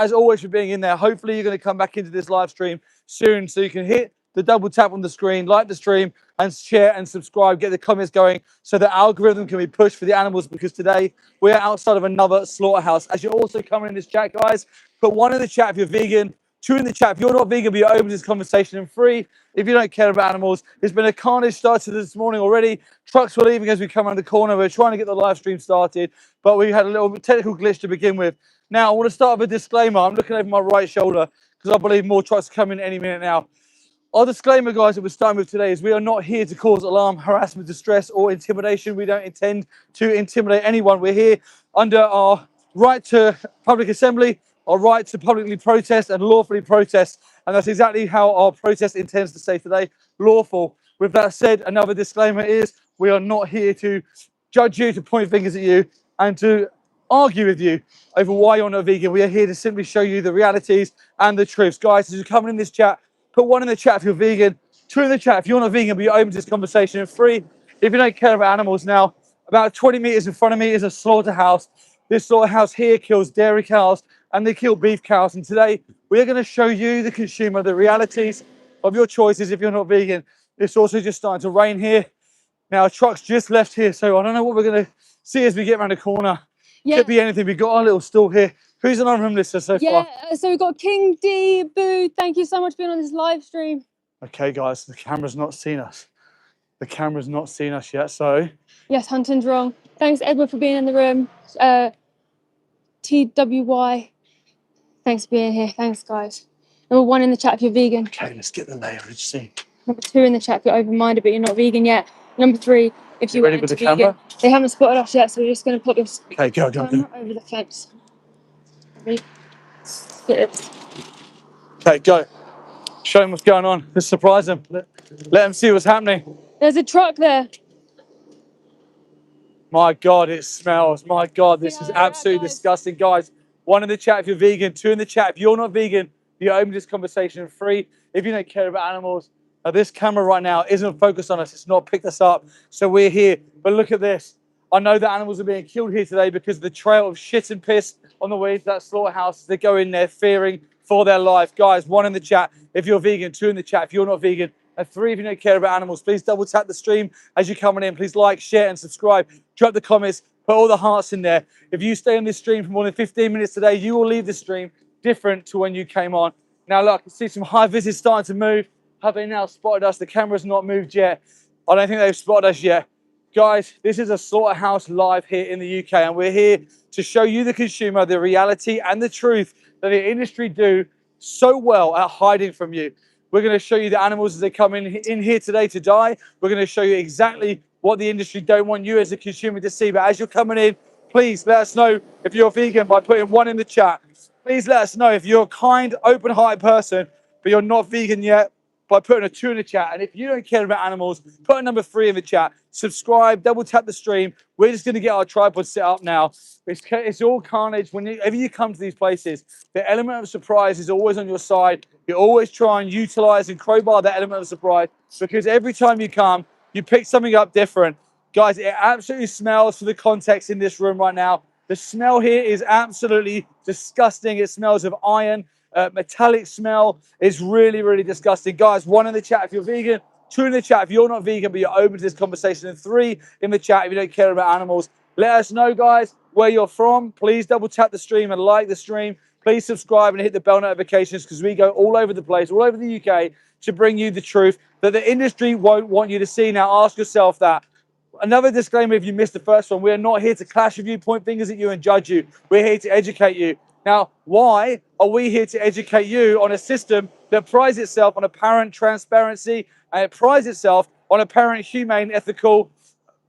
as always, for being in there. Hopefully you're going to come back into this live stream soon, so you can hit the double tap on the screen, like the stream, and share and subscribe, get the comments going, so the algorithm can be pushed for the animals, because today we're outside of another slaughterhouse. As you're also coming in this chat, guys, put 1 in the chat if you're vegan, 2 in the chat if you're not vegan but you're open to this conversation, and 3 if you don't care about animals. There's been a carnage started this morning already. Trucks were leaving as we come around the corner. We're trying to get the live stream started, but we had a little technical glitch to begin with. Now, I want to start with a disclaimer. I'm looking over my right shoulder because I believe more trucks are coming any minute now. Our disclaimer, guys, that we're starting with today is we are not here to cause alarm, harassment, distress, or intimidation. We don't intend to intimidate anyone. We're here under our right to public assembly, our right to publicly protest and lawfully protest. And that's exactly how our protest intends to say today, lawful. With that said, another disclaimer is we are not here to judge you, to point fingers at you, and to argue with you over why you're not vegan. We are here to simply show you the realities and the truths. Guys, as you're coming in this chat, put 1 in the chat if you're vegan, 2 in the chat if you're not vegan but you're open to this conversation, and 3 if you don't care about animals. Now, about 20 meters in front of me is a slaughterhouse. This slaughterhouse here kills dairy cows and they kill beef cows. And today we are going to show you, the consumer, the realities of your choices if you're not vegan. It's also just starting to rain here. Now, trucks just left here, so I don't know what we're going to see as we get around the corner. Yeah. Could be anything. We've got our little stall here. Who's on our room lister so far? Yeah, so we've got King D, Boo. Thank you so much for being on this live stream. Okay, guys, the camera's not seen us. The camera's not seen us yet, so... Yes, Hunting's wrong. Thanks, Edward, for being in the room. TWY. Thanks for being here. Thanks, guys. Number 1 in the chat if you're vegan. Okay, let's get the layout. See. Number 2 in the chat if you're open-minded but you're not vegan yet. Number 3 if you ready with the vegan. camera? They haven't spotted us yet, so we're just going to put this go over the fence. Ready? Okay, go. Show them what's going on. Just surprise them. Let them see what's happening. There's a truck there. My God, it smells. My God, this is absolutely disgusting. Guys, 1 in the chat if you're vegan, 2 in the chat if you're not vegan, you're open to this conversation, 3 if you don't care about animals. Now, this camera right now isn't focused on us. It's not picked us up. So we're here. But look at this. I know that animals are being killed here today because of the trail of shit and piss on the way to that slaughterhouse. They go in there fearing for their life. Guys, 1 in the chat if you're vegan, 2 in the chat if you're not vegan, and 3 if you don't care about animals. Please double tap the stream as you're coming in. Please like, share, and subscribe. Drop the comments. Put all the hearts in there. If you stay on this stream for more than 15 minutes today, you will leave the stream different to when you came on. Now, look, I can see some high visits starting to move. Have they now spotted us? The camera's not moved yet. I don't think they've spotted us yet. Guys, this is a slaughterhouse live here in the UK, and we're here to show you, the consumer, the reality and the truth that the industry do so well at hiding from you. We're going to show you the animals as they come in here today to die. We're going to show you exactly what the industry don't want you as a consumer to see. But as you're coming in, please let us know if you're vegan by putting 1 in the chat. Please let us know if you're a kind, open-hearted person, but you're not vegan yet, by putting a 2 in the chat. And if you don't care about animals, put a number 3 in the chat. Subscribe, double tap the stream. We're just going to get our tripod set up now. It's all carnage. Whenever you come to these places, the element of surprise is always on your side. You always try and utilize and crowbar that element of surprise, because every time you come, you pick something up different. Guys, it absolutely smells, for the context in this room right now. The smell here is absolutely disgusting. It smells of iron. Metallic smell is really, really disgusting. Guys, 1 in the chat if you're vegan, 2 in the chat if you're not vegan but you're open to this conversation, and 3 in the chat if you don't care about animals. Let us know, guys, where you're from. Please double tap the stream and like the stream. Please subscribe and hit the bell notifications, because we go all over the place, all over the UK, to bring you the truth that the industry won't want you to see. Now, ask yourself that. Another disclaimer, if you missed the first one, we're not here to clash with you, point fingers at you and judge you. We're here to educate you. Now, why are we here to educate you on a system that prides itself on apparent transparency, and it prides itself on apparent humane, ethical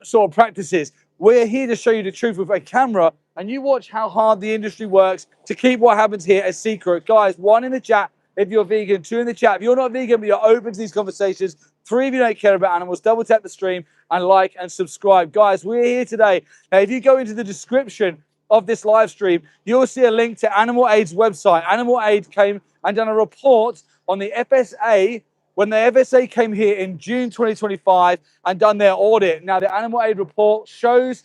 sort of practices? We're here to show you the truth with a camera, and you watch how hard the industry works to keep what happens here a secret. Guys, 1 in the chat if you're vegan, 2 in the chat if you're not vegan but you're open to these conversations, 3 if you don't care about animals. Double tap the stream and like and subscribe. Guys, we're here today. Now, if you go into the description of this live stream, you'll see a link to Animal Aid's website. Animal Aid came and done a report on the FSA when the FSA came here in June 2025 and done their audit. Now, the Animal Aid report shows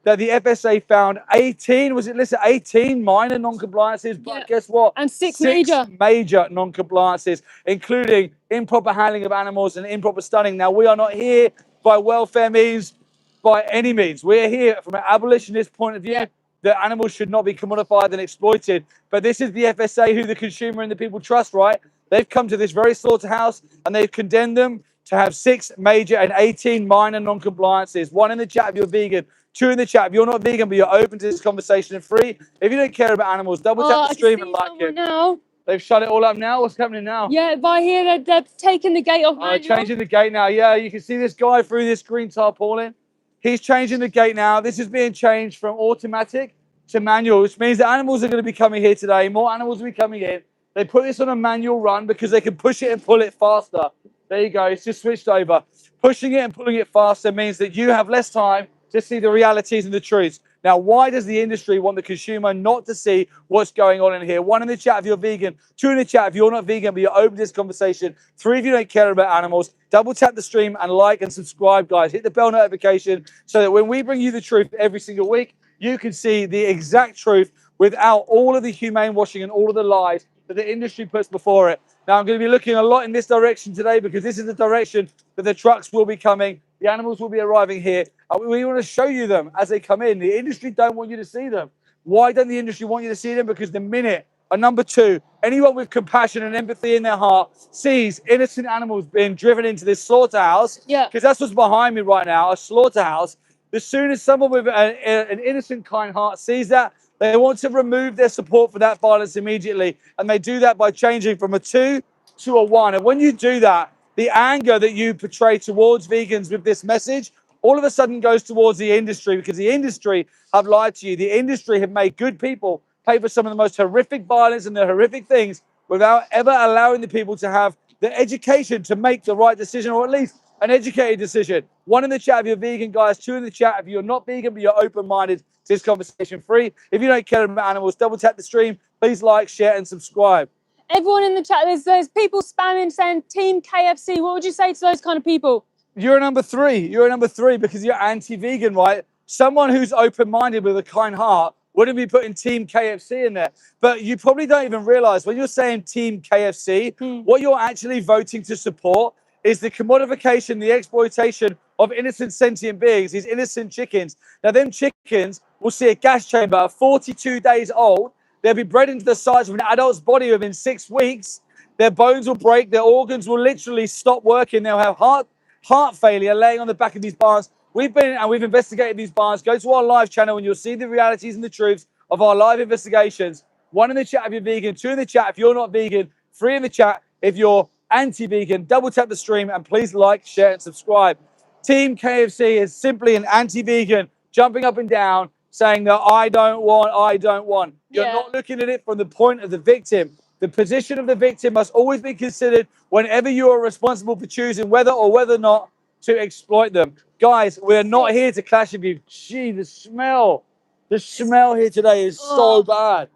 that the FSA found 18, was it listed 18 minor non-compliances? But Yeah. guess what? And six major. Major non-compliances, including improper handling of animals and improper stunning. Now, we are not here by welfare means, by any means. We're here from an abolitionist point of view. Yeah. That animals should not be commodified and exploited. But this is the FSA, who the consumer and the people trust, right? They've come to this very slaughterhouse and they've condemned them to have 6 major and 18 minor non-compliances. 1 in the chat if you're vegan, 2 in the chat if you're not vegan, but you're open to this conversation, and 3 if you don't care about animals. Double tap the stream and like it. Now. They've shut it all up now. What's happening now? Yeah, by here they're taking the gate off. Changing the gate now. Yeah, you can see this guy through this green tarpaulin. He's changing the gate now. This is being changed from automatic to manual, which means that animals are going to be coming here today. More animals will be coming in. They put this on a manual run because they can push it and pull it faster. There you go. It's just switched over. Pushing it and pulling it faster means that you have less time to see the realities and the truths. Now, why does the industry want the consumer not to see what's going on in here? 1 in the chat if you're vegan, 2 in the chat if you're not vegan, but you're open to this conversation, 3 if you don't care about animals. Double tap the stream and like and subscribe, guys. Hit the bell notification so that when we bring you the truth every single week, you can see the exact truth without all of the humane washing and all of the lies that the industry puts before it. Now, I'm going to be looking a lot in this direction today because this is the direction that the trucks will be coming. The animals will be arriving here. We want to show you them as they come in. The industry don't want you to see them. Why don't the industry want you to see them? Because the minute, number 2, anyone with compassion and empathy in their heart sees innocent animals being driven into this slaughterhouse, because that's what's behind me right now, a slaughterhouse. As soon as someone with an innocent, kind heart sees that, they want to remove their support for that violence immediately. And they do that by changing from a 2 to a 1. And when you do that, the anger that you portray towards vegans with this message all of a sudden goes towards the industry, because the industry have lied to you. The industry have made good people pay for some of the most horrific violence and the horrific things without ever allowing the people to have the education to make the right decision, or at least an educated decision. 1 in the chat if you're vegan, guys. 2 in the chat if you're not vegan, but you're open-minded to this conversation. 3 if you don't care about animals. Double tap the stream. Please like, share, and subscribe. Everyone in the chat, there's people spamming saying Team KFC. What would you say to those kind of people? You're a number 3. You're a number 3 because you're anti-vegan, right? Someone who's open-minded with a kind heart wouldn't be putting Team KFC in there. But you probably don't even realize when you're saying Team KFC, what you're actually voting to support is the commodification, the exploitation of innocent sentient beings, these innocent chickens. Now, them chickens will see a gas chamber 42 days old. They'll be bred into the size of an adult's body within 6 weeks. Their bones will break. Their organs will literally stop working. They'll have heart failure laying on the back of these barns. We've been and we've investigated these barns. Go to our live channel and you'll see the realities and the truths of our live investigations. 1 in the chat if you're vegan, 2 in the chat if you're not vegan, 3 in the chat if you're anti-vegan. Double tap the stream and please like, share, and subscribe. Team KFC is simply an anti-vegan jumping up and down saying that I don't want. You're not looking at it from the point of the victim. The position of the victim must always be considered whenever you are responsible for choosing whether or not to exploit them. Guys, we're not here to clash with you. Gee, the smell here today is so bad.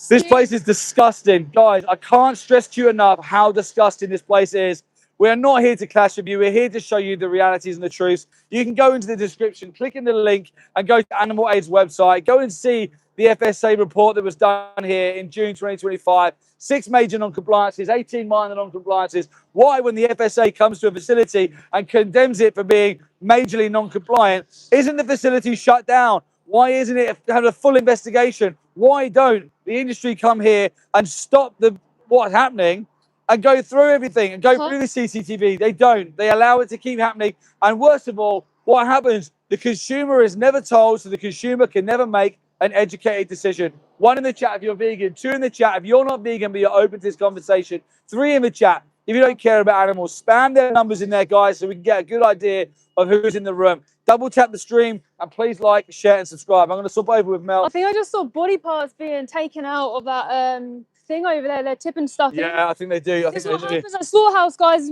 This place is disgusting. Guys, I can't stress to you enough how disgusting this place is. We're not here to clash with you. We're here to show you the realities and the truths. You can go into the description, click in the link, and go to Animal Aid's website. Go and see the FSA report that was done here in June 2025. 6 major non-compliances, 18 minor non-compliances. Why, when the FSA comes to a facility and condemns it for being majorly non-compliant, isn't the facility shut down? Why isn't it having a full investigation? Why don't the industry come here and stop what's happening and go through everything and go through the CCTV? They don't. They allow it to keep happening. And worst of all, what happens? The consumer is never told, so the consumer can never make an educated decision. 1 in the chat if you're vegan, 2 in the chat if you're not vegan but you're open to this conversation, 3 in the chat if you don't care about animals. Spam their numbers in there, guys, so we can get a good idea of who's in the room. Double tap the stream and please like, share, and subscribe. I'm going to swap over with Mel. I think I just saw body parts being taken out of that thing over there. They're tipping stuff in. Yeah, I think they do. This is what happens at slaughterhouse, guys.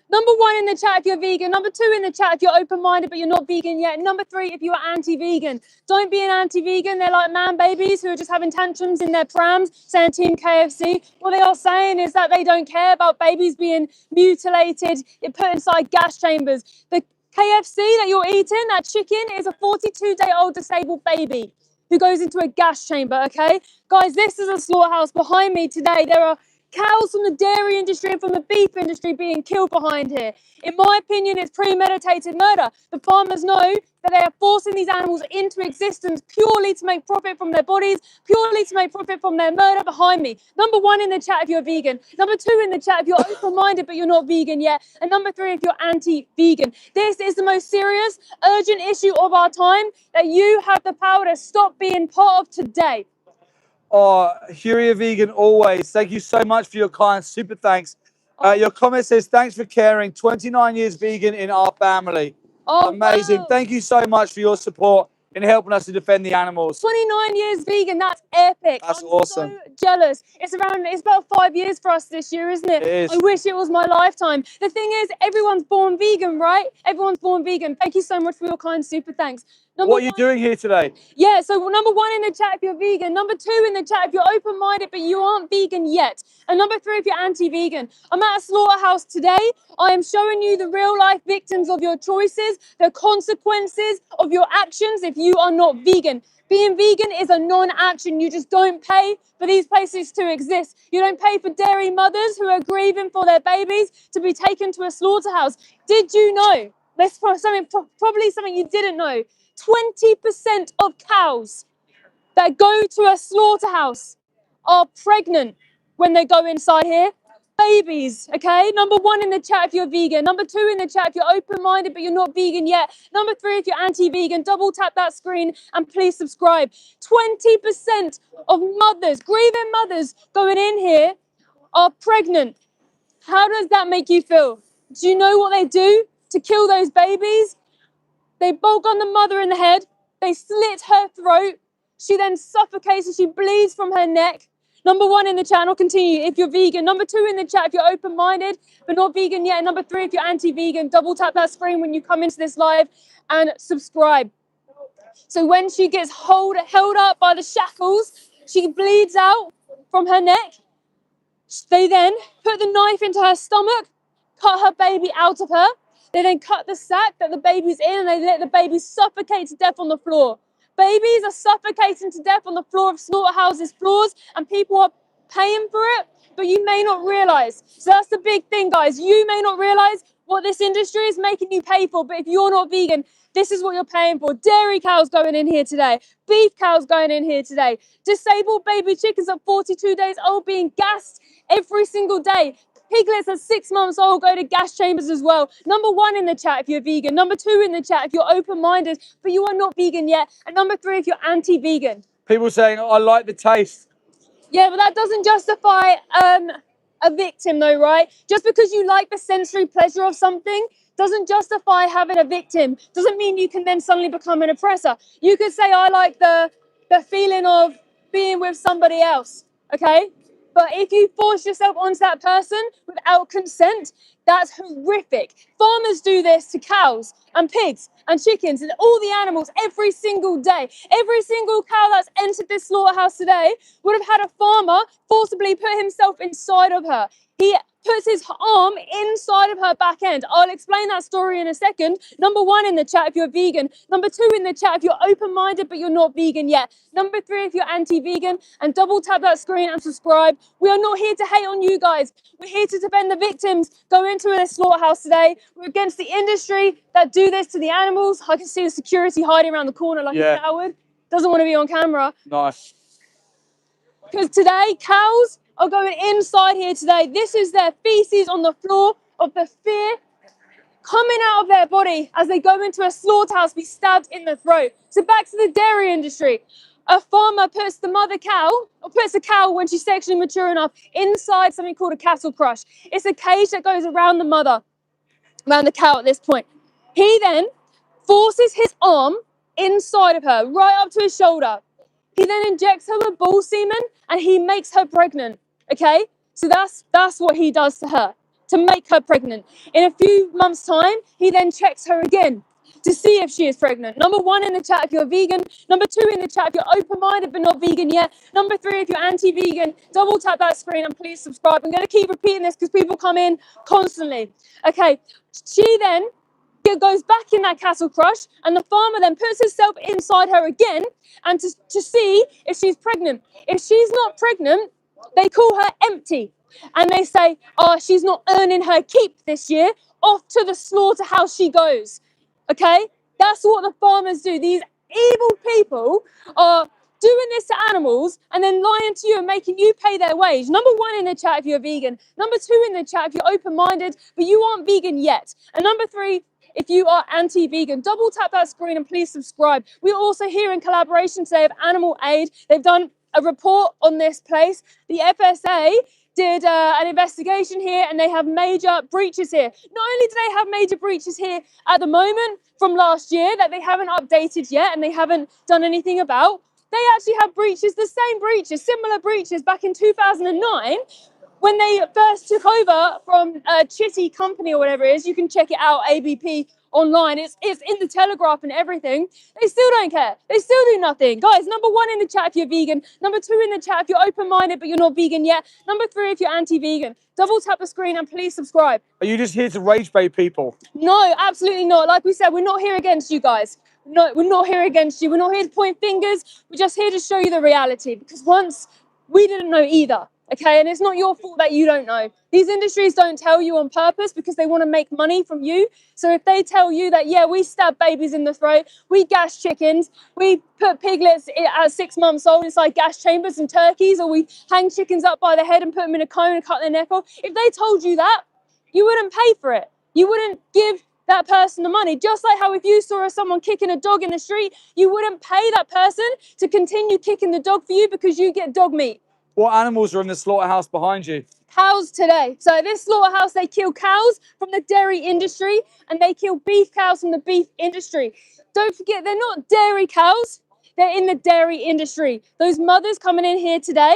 Number 1 in the chat if you're vegan. Number 2 in the chat if you're open-minded but you're not vegan yet. Number 3 if you're anti-vegan. Don't be an anti-vegan. They're like man babies who are just having tantrums in their prams saying Team KFC. What they are saying is that they don't care about babies being mutilated, put inside gas chambers. The KFC that you're eating, that chicken, is a 42-day-old disabled baby who goes into a gas chamber, okay? Guys, this is a slaughterhouse behind me today. There are cows from the dairy industry and from the beef industry being killed behind here. In my opinion, it's premeditated murder. The farmers know that they are forcing these animals into existence purely to make profit from their bodies, purely to make profit from their murder behind me. Number 1 in the chat if you're vegan. Number 2 in the chat if you're open-minded but you're not vegan yet. And number 3 if you're anti-vegan. This is the most serious, urgent issue of our time that you have the power to stop being part of today. Oh, Huria Vegan always. Thank you so much for your kind super thanks. Your comment says, thanks for caring. 29 years vegan in our family. Oh, amazing. wow. Thank you so much for your support in helping us to defend the animals. 29 years vegan, that's epic. That's I'm awesome. so jealous. It's about 5 years for us this year, isn't it? It is. I wish it was my lifetime. The thing is, everyone's born vegan, right? Everyone's born vegan. Thank you so much for your kind super thanks. What are you doing here today? Yeah, so number 1 in the chat if you're vegan. Number 2 in the chat if you're open-minded but you aren't vegan yet. And number 3 if you're anti-vegan. I'm at a slaughterhouse today. I am showing you the real-life victims of your choices, the consequences of your actions if you are not vegan. Being vegan is a non-action. You just don't pay for these places to exist. You don't pay for dairy mothers who are grieving for their babies to be taken to a slaughterhouse. Did you know? That's probably something you didn't know. 20% of cows that go to a slaughterhouse are pregnant when they go inside here. Babies, okay? Number 1 in the chat if you're vegan. Number 2 in the chat if you're open-minded but you're not vegan yet. Number 3 if you're anti-vegan. Double tap that screen and please subscribe. 20% of mothers, grieving mothers going in here are pregnant. How does that make you feel? Do you know what they do to kill those babies? They bolt on the mother in the head, they slit her throat, she then suffocates and she bleeds from her neck. Number 1 in the chat, and I'll continue if you're vegan. Number 2 in the chat if you're open-minded but not vegan yet. And number 3 if you're anti-vegan. Double tap that screen when you come into this live and subscribe. So when she gets held up by the shackles, she bleeds out from her neck. They then put the knife into her stomach, cut her baby out of her. They then cut the sack that the baby's in and they let the baby suffocate to death on the floor. Babies are suffocating to death on the floor of slaughterhouses' floors and people are paying for it, but you may not realize. So that's the big thing, guys. You may not realize what this industry is making you pay for, but if you're not vegan, this is what you're paying for. Dairy cows going in here today. Beef cows going in here today. Disabled baby chickens at 42 days old being gassed every single day. Piglets at 6 months old go to gas chambers as well. Number 1 in the chat if you're vegan. Number 2 in the chat if you're open-minded, but you are not vegan yet. And number 3 if you're anti-vegan. People saying, I like the taste. Yeah, but that doesn't justify a victim though, right? Just because you like the sensory pleasure of something doesn't justify having a victim. Doesn't mean you can then suddenly become an oppressor. You could say, I like the feeling of being with somebody else, okay? But if you force yourself onto that person without consent, that's horrific. Farmers do this to cows and pigs and chickens and all the animals every single day. Every single cow that's entered this slaughterhouse today would have had a farmer forcibly put himself inside of her. He puts his arm inside of her back end. I'll explain that story in a second. Number 1 in the chat if you're vegan. Number 2 in the chat if you're open-minded but you're not vegan yet. Number 3 if you're anti-vegan. And double tap that screen and subscribe. We are not here to hate on you guys. We're here to defend the victims going into a slaughterhouse today. We're against the industry that do this to the animals. I can see the security hiding around the corner like a coward. Doesn't want to be on camera. Nice. Because today, cows are going inside here today. This is their feces on the floor of the fear coming out of their body as they go into a slaughterhouse, be stabbed in the throat. So back to the dairy industry. A farmer puts the mother cow, or puts a cow when she's sexually mature enough, inside something called a cattle crush. It's a cage that goes around the mother, around the cow at this point. He then forces his arm inside of her, right up to his shoulder. He then injects her with bull semen and he makes her pregnant, okay? So that's what he does to her, to make her pregnant. In a few months' time, he then checks her again to see if she is pregnant. Number 1 in the chat if you're vegan. Number 2 in the chat if you're open-minded but not vegan yet. Number 3 if you're anti-vegan. Double tap that screen and please subscribe. I'm going to keep repeating this because people come in constantly. Okay, she then goes back in that cattle crush, and the farmer then puts himself inside her again and to see if she's pregnant. If she's not pregnant, they call her empty. And they say, oh, she's not earning her keep this year. Off to the slaughterhouse she goes. Okay? That's what the farmers do. These evil people are doing this to animals and then lying to you and making you pay their wage. Number one in the chat if you're vegan. Number two in the chat if you're open-minded, but you aren't vegan yet. And number three, if you are anti-vegan, double tap that screen and please subscribe. We're also here in collaboration today with Animal Aid. They've done a report on this place. The FSA did an investigation here and they have major breaches here. Not only do they have major breaches here at the moment from last year that they haven't updated yet and they haven't done anything about, they actually have breaches, the same breaches, similar breaches back in 2009 when they first took over from Chitty Company or whatever it is. You can check it out, ABP online. It's in the Telegraph and everything. They still don't care. They still do nothing. Guys, number one in the chat if you're vegan. Number two in the chat if you're open-minded but you're not vegan yet. Number three if you're anti-vegan. Double tap the screen and please subscribe. Are you just here to rage bait people? No, absolutely not. Like we said, we're not here against you guys. No, we're not here against you. We're not here to point fingers. We're just here to show you the reality, because once we didn't know either. Okay, and it's not your fault that you don't know. These industries don't tell you on purpose because they want to make money from you. So if they tell you that, yeah, we stab babies in the throat, we gas chickens, we put piglets at 6 months old inside gas chambers and turkeys, or we hang chickens up by the head and put them in a cone and cut their neck off, if they told you that, you wouldn't pay for it. You wouldn't give that person the money. Just like how if you saw someone kicking a dog in the street, you wouldn't pay that person to continue kicking the dog for you because you get dog meat. What animals are in the slaughterhouse behind you? Cows today. So this slaughterhouse, they kill cows from the dairy industry and they kill beef cows from the beef industry. Don't forget, they're not dairy cows. They're in the dairy industry. Those mothers coming in here today,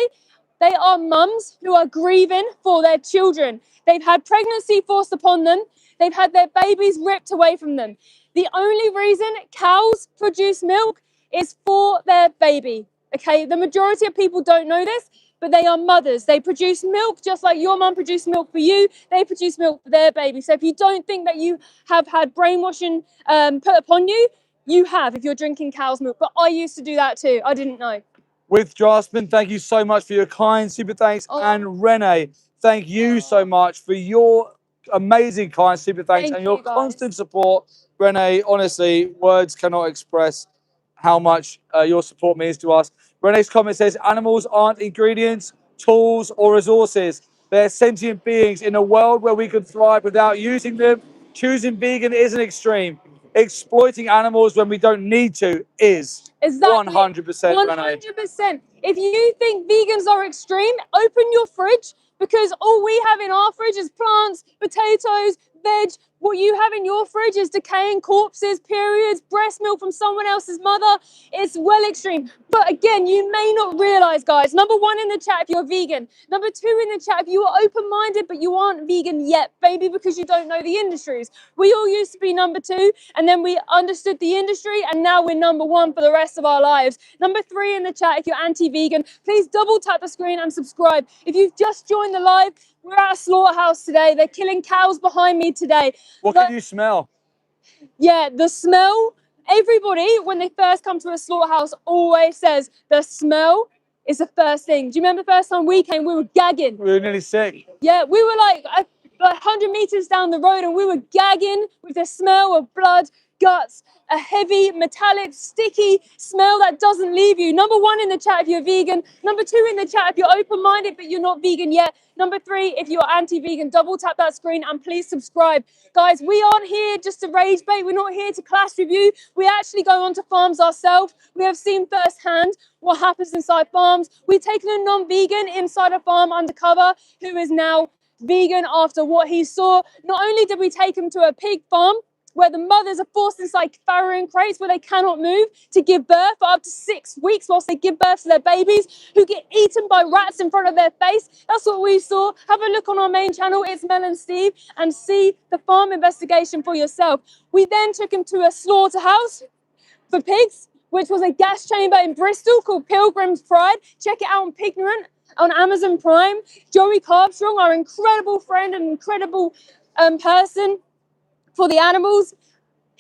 they are mums who are grieving for their children. They've had pregnancy forced upon them. They've had their babies ripped away from them. The only reason cows produce milk is for their baby. Okay, the majority of people don't know this, but they are mothers. They produce milk just like your mum produced milk for you. They produce milk for their baby. So if you don't think that you have had brainwashing put upon you, you have if you're drinking cow's milk. But I used to do that too. I didn't know. With Jasmine, thank you so much for your kind super thanks. And Renee, thank you so much for your amazing kind super thanks and your constant support. Renee, honestly, words cannot express how much your support means to us. Renee's comment says, animals aren't ingredients, tools, or resources. They're sentient beings in a world where we can thrive without using them. Choosing vegan isn't extreme. Exploiting animals when we don't need to is. Exactly. 100%, Renee. 100%. If you think vegans are extreme, open your fridge, because all we have in our fridge is plants, potatoes, veg. What you have in your fridge is decaying corpses, periods, breast milk from someone else's mother. It's well extreme. But again, you may not realize, guys, number one in the chat if you're vegan. Number two in the chat if you are open-minded but you aren't vegan yet, maybe because you don't know the industries. We all used to be number two, and then we understood the industry, and now we're number one for the rest of our lives. Number three in the chat if you're anti-vegan, please double tap the screen and subscribe. If you've just joined the live, we're at a slaughterhouse today. They're killing cows behind me today. What can you smell? Yeah, the smell. Everybody, when they first come to a slaughterhouse, always says the smell is the first thing. Do you remember the first time we came? We were gagging. We were nearly sick. Yeah, we were like 100 meters down the road and we were gagging with the smell of blood, guts, a heavy, metallic, sticky smell that doesn't leave you. Number one in the chat if you're vegan. Number two in the chat if you're open-minded but you're not vegan yet. Number three, if you're anti-vegan, double tap that screen and please subscribe. Guys, we aren't here just to rage bait. We're not here to clash with you. We actually go onto farms ourselves. We have seen firsthand what happens inside farms. We've taken a non-vegan inside a farm undercover who is now vegan after what he saw. Not only did we take him to a pig farm where the mothers are forced inside farrowing crates where they cannot move to give birth for up to 6 weeks whilst they give birth to their babies, who get eaten by rats in front of their face. That's what we saw. Have a look on our main channel, It's Mel and Steve, and see the farm investigation for yourself. We then took him to a slaughterhouse for pigs, which was a gas chamber in Bristol called Pilgrim's Pride. Check it out on Pignorant on Amazon Prime. Joey Carbstrong, our incredible friend and incredible person for the animals,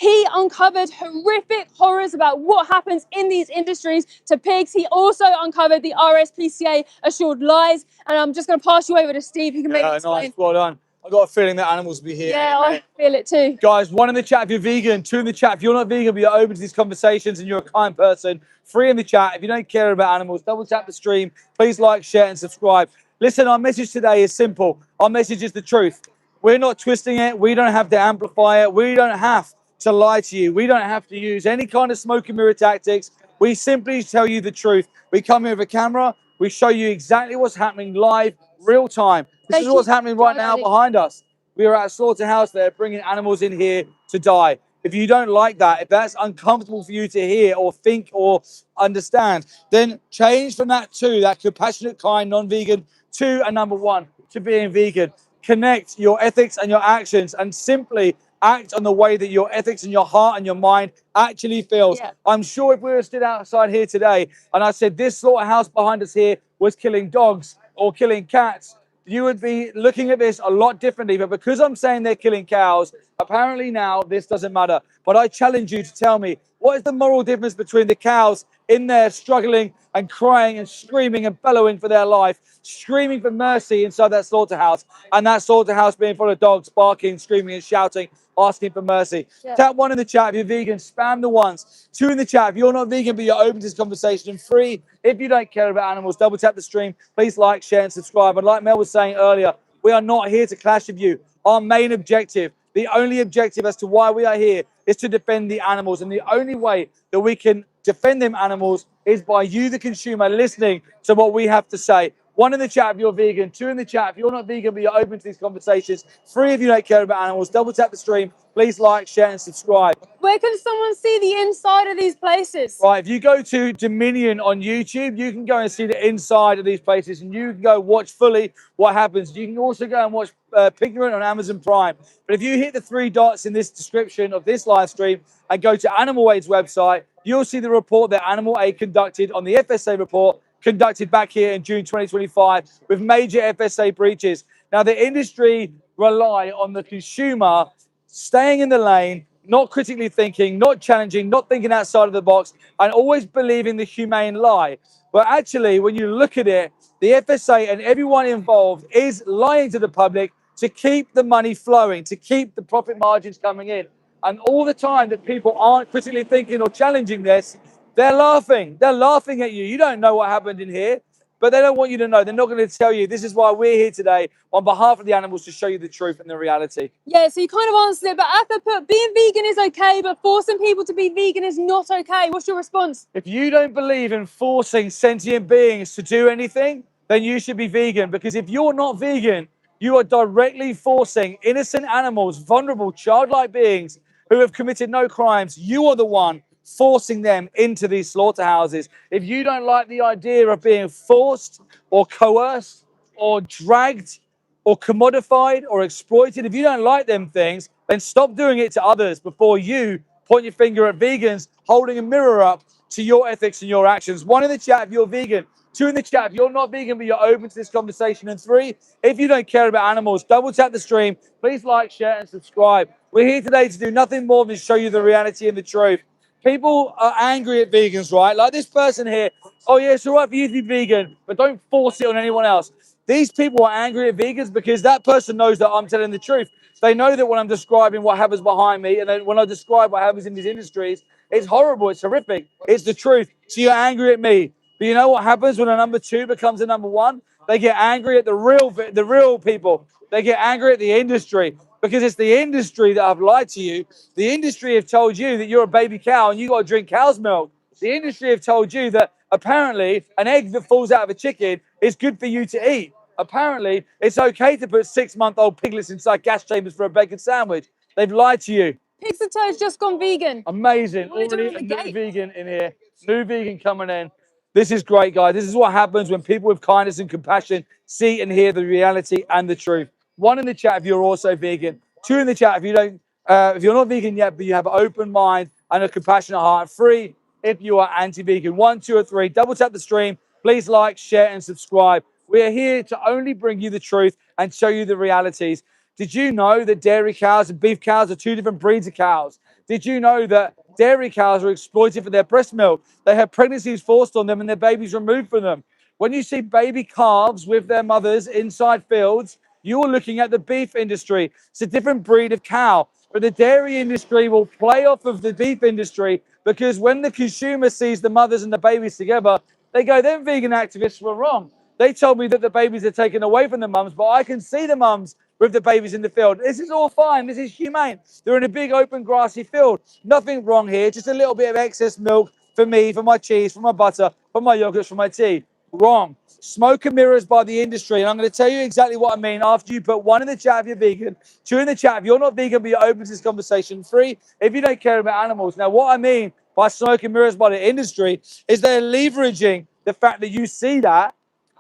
He uncovered horrific horrors about what happens in these industries to pigs. He also uncovered the RSPCA assured lies. And I'm just going to pass you over to Steve. He can maybe explain. Nice, well done. I've got a feeling that animals will be here. Yeah, I feel it too. Guys, 1 in the chat if you're vegan, 2 in the chat if you're not vegan, but you're open to these conversations and you're a kind person. 3 in the chat if you don't care about animals. Double tap the stream. Please like, share, and subscribe. Listen, our message today is simple. Our message is the truth. We're not twisting it. We don't have to amplify it. We don't have to lie to you. We don't have to use any kind of smoke and mirror tactics. We simply tell you the truth. We come here with a camera. We show you exactly what's happening live, real time. This is what's happening right now behind us. We are at a slaughterhouse. They're bringing animals in here to die. If you don't like that, if that's uncomfortable for you to hear or think or understand, then change from that to that compassionate, kind, non-vegan to a number 1, to being vegan. Connect your ethics and your actions and simply act on the way that your ethics and your heart and your mind actually feels. Yeah. I'm sure if we were stood outside here today and I said this slaughterhouse behind us here was killing dogs or killing cats, you would be looking at this a lot differently. But because I'm saying they're killing cows, apparently now this doesn't matter. But I challenge you to tell me, what is the moral difference between the cows in there struggling and crying and screaming and bellowing for their life, screaming for mercy inside that slaughterhouse, and that slaughterhouse being full of dogs barking, screaming and shouting, asking for mercy? Yeah. Tap 1 in the chat if you're vegan, spam the ones. 2 in the chat if you're not vegan but you're open to this conversation. And 3, if you don't care about animals, double tap the stream. Please like, share, and subscribe. And like Mel was saying earlier, we are not here to clash with you. Our main objective, the only objective as to why we are here, is to defend the animals. And the only way that we can defend them animals is by you, the consumer, listening to what we have to say. 1 in the chat if you're vegan, 2 in the chat if you're not vegan but you're open to these conversations. 3 if you don't care about animals. Double tap the stream. Please like, share, and subscribe. Where can someone see the inside of these places? Right, if you go to Dominion on YouTube, you can go and see the inside of these places, and you can go watch fully what happens. You can also go and watch Pignorant on Amazon Prime. But if you hit the 3 dots in this description of this live stream and go to Animal Aid's website, you'll see the report that Animal Aid conducted on the FSA report conducted back here in June 2025 with major FSA breaches. Now, the industry rely on the consumer staying in the lane, not critically thinking, not challenging, not thinking outside of the box, and always believing the humane lie. But actually, when you look at it, the FSA and everyone involved is lying to the public to keep the money flowing, to keep the profit margins coming in. And all the time that people aren't critically thinking or challenging this, they're laughing. They're laughing at you. You don't know what happened in here, but they don't want you to know. They're not going to tell you. This is why we're here today on behalf of the animals, to show you the truth and the reality. Yeah, so you kind of answered it, but Atha put being vegan is okay, but forcing people to be vegan is not okay. What's your response? If you don't believe in forcing sentient beings to do anything, then you should be vegan. Because if you're not vegan, you are directly forcing innocent animals, vulnerable, childlike beings who have committed no crimes. You are the one forcing them into these slaughterhouses. If you don't like the idea of being forced or coerced or dragged or commodified or exploited, if you don't like them things, then stop doing it to others before you point your finger at vegans holding a mirror up to your ethics and your actions. 1 in the chat if you're vegan, 2 in the chat if you're not vegan but you're open to this conversation, and 3 if you don't care about animals. Double tap the stream. Please like, share, and subscribe. We're here today to do nothing more than show you the reality and the truth. People are angry at vegans, right? Like this person here. Oh yeah, it's all right for you to be vegan, but don't force it on anyone else. These people are angry at vegans because that person knows that I'm telling the truth. They know that when I'm describing what happens behind me, and then when I describe what happens in these industries, it's horrible, it's horrific, it's the truth. So you're angry at me. But you know what happens when a number 2 becomes a number 1? They get angry at the real people. They get angry at the industry, because it's the industry that have lied to you. The industry have told you that you're a baby cow and you got to drink cow's milk. The industry have told you that apparently an egg that falls out of a chicken is good for you to eat. Apparently, it's okay to put 6-month-old piglets inside gas chambers for a bacon sandwich. They've lied to you. Pigs and Toad's just gone vegan. Amazing. What are you doing Already at a the new gate? vegan in here. New vegan coming in. This is great, guys. This is what happens when people with kindness and compassion see and hear the reality and the truth. 1 in the chat if you're also vegan. 2 in the chat if you don't, if you're not vegan yet, but you have an open mind and a compassionate heart. 3 if you are anti-vegan. 1, 2, or 3. Double tap the stream. Please like, share, and subscribe. We are here to only bring you the truth and show you the realities. Did you know that dairy cows and beef cows are 2 different breeds of cows? Did you know that dairy cows are exploited for their breast milk? They have pregnancies forced on them and their babies removed from them. When you see baby calves with their mothers inside fields, you're looking at the beef industry. It's a different breed of cow. But the dairy industry will play off of the beef industry because when the consumer sees the mothers and the babies together, they go, them vegan activists were wrong. They told me that the babies are taken away from the mums, but I can see the mums with the babies in the field. This is all fine. This is humane. They're in a big open grassy field. Nothing wrong here. Just a little bit of excess milk for me, for my cheese, for my butter, for my yogurts, for my tea. Wrong. Smoke and mirrors by the industry. And I'm going to tell you exactly what I mean after you put 1 in the chat if you're vegan, 2 in the chat if you're not vegan, but you're open to this conversation, 3 if you don't care about animals. Now, what I mean by smoke and mirrors by the industry is they're leveraging the fact that you see that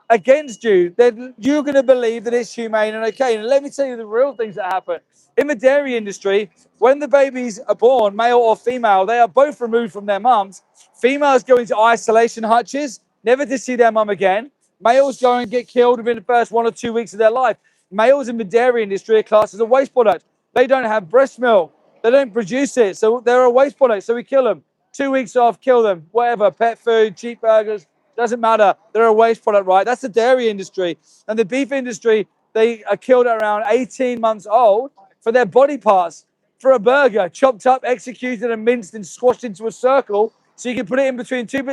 against you, then you're going to believe that it's humane and okay. And let me tell you the real things that happen. In the dairy industry, when the babies are born, male or female, they are both removed from their mums. Females go into isolation hutches, never to see their mum again. Males go and get killed within the first 1 or 2 weeks of their life. Males in the dairy industry are classed as a waste product. They don't have breast milk. They don't produce it. So they're a waste product. So we kill them. 2 weeks off, kill them. Whatever, pet food, cheap burgers, doesn't matter. They're a waste product, right? That's the dairy industry. And the beef industry, they are killed at around 18 months old for their body parts. For a burger, chopped up, executed, and minced and squashed into a circle, so you can put it in between two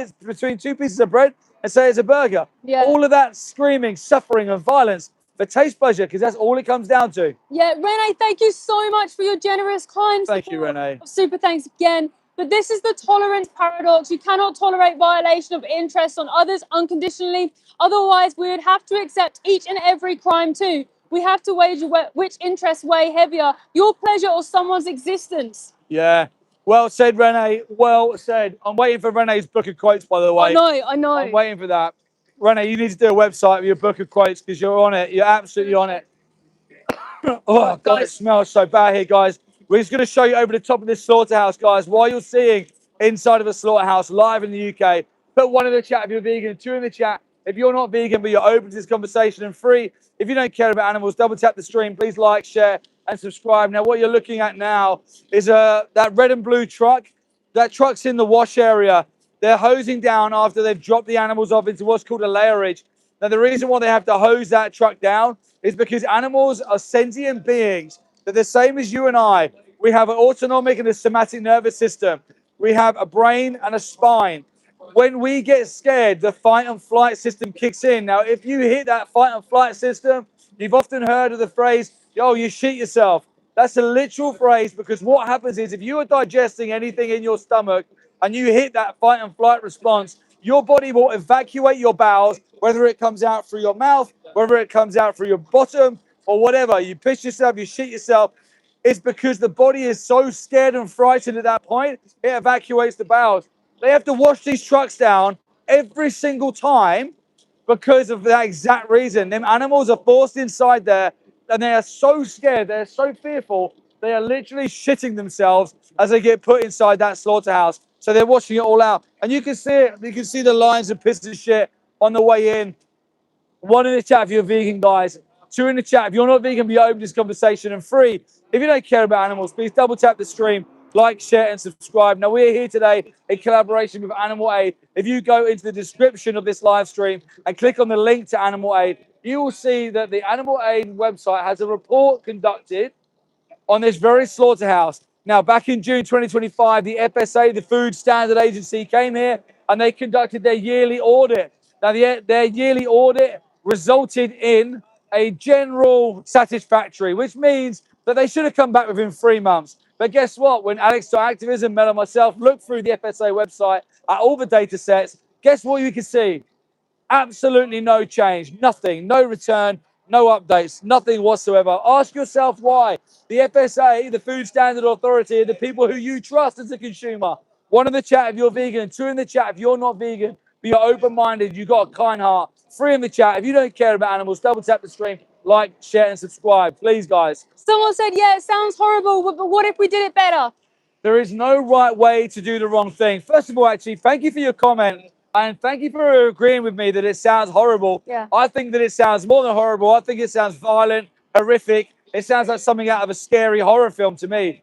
pieces of bread and say it's a burger. Yeah. All of that screaming, suffering, and violence for taste pleasure, because that's all it comes down to. Yeah, Renee, thank you so much for your generous, kind Thank you, support. Renee. Super thanks again. But this is the tolerance paradox. You cannot tolerate violation of interests on others unconditionally. Otherwise, we would have to accept each and every crime too. We have to wager which interests weigh heavier, your pleasure or someone's existence. Yeah. Well said, Renee. Well said. I'm waiting for Renee's book of quotes, by the way. I know. I'm waiting for that. Renee, you need to do a website with your book of quotes because you're on it. You're absolutely on it. Oh, God, it smells so bad here, guys. We're just going to show you over the top of this slaughterhouse, guys, while you're seeing inside of a slaughterhouse live in the UK. Put 1 in the chat if you're vegan, 2 in the chat if you're not vegan, but you're open to this conversation, and 3 if you don't care about animals. Double tap the stream. Please like, share, and subscribe. Now, what you're looking at now is that red and blue truck. That truck's in the wash area. They're hosing down after they've dropped the animals off into what's called a layerage. Now, the reason why they have to hose that truck down is because animals are sentient beings. They're the same as you and I. We have an autonomic and a somatic nervous system. We have a brain and a spine. When we get scared, the fight and flight system kicks in. Now, if you hit that fight and flight system, you've often heard of the phrase, yo, you shit yourself. That's a literal phrase because what happens is if you are digesting anything in your stomach and you hit that fight and flight response, your body will evacuate your bowels, whether it comes out through your mouth, whether it comes out through your bottom or whatever. You piss yourself, you shit yourself. It's because the body is so scared and frightened at that point, it evacuates the bowels. They have to wash these trucks down every single time because of that exact reason. Them animals are forced inside there and they are so scared, they're so fearful, they are literally shitting themselves as they get put inside that slaughterhouse. So they're washing it all out. And you can see it, you can see the lines of piss and shit on the way in. 1 in the chat if you're vegan, guys. 2 in the chat if you're not vegan, but you're open to this conversation. And 3, if you don't care about animals, please double tap the stream, like, share, and subscribe. Now, we're here today in collaboration with Animal Aid. If you go into the description of this live stream and click on the link to Animal Aid, you will see that the Animal Aid website has a report conducted on this very slaughterhouse. Now, back in June 2025, the FSA, the Food Standard Agency, came here and they conducted their yearly audit. Now, their yearly audit resulted in a general satisfactory, which means that they should have come back within 3 months. But guess what? When Alex.Activism, Mel, and myself looked through the FSA website at all the data sets, guess what you can see? Absolutely no change, nothing, no return, no updates, nothing whatsoever. Ask yourself why. The FSA, the Food Standard Authority, are the people who you trust as a consumer. 1 in the chat if you're vegan, 2 in the chat if you're not vegan, but you're open-minded, you've got a kind heart. 3 in the chat if you don't care about animals, double tap the stream, like, share, and subscribe. Please, guys. Someone said, yeah, it sounds horrible, but what if we did it better? There is no right way to do the wrong thing. First of all, actually, thank you for your comment. And thank you for agreeing with me that it sounds horrible. Yeah. I think that it sounds more than horrible. I think it sounds violent, horrific. It sounds like something out of a scary horror film to me.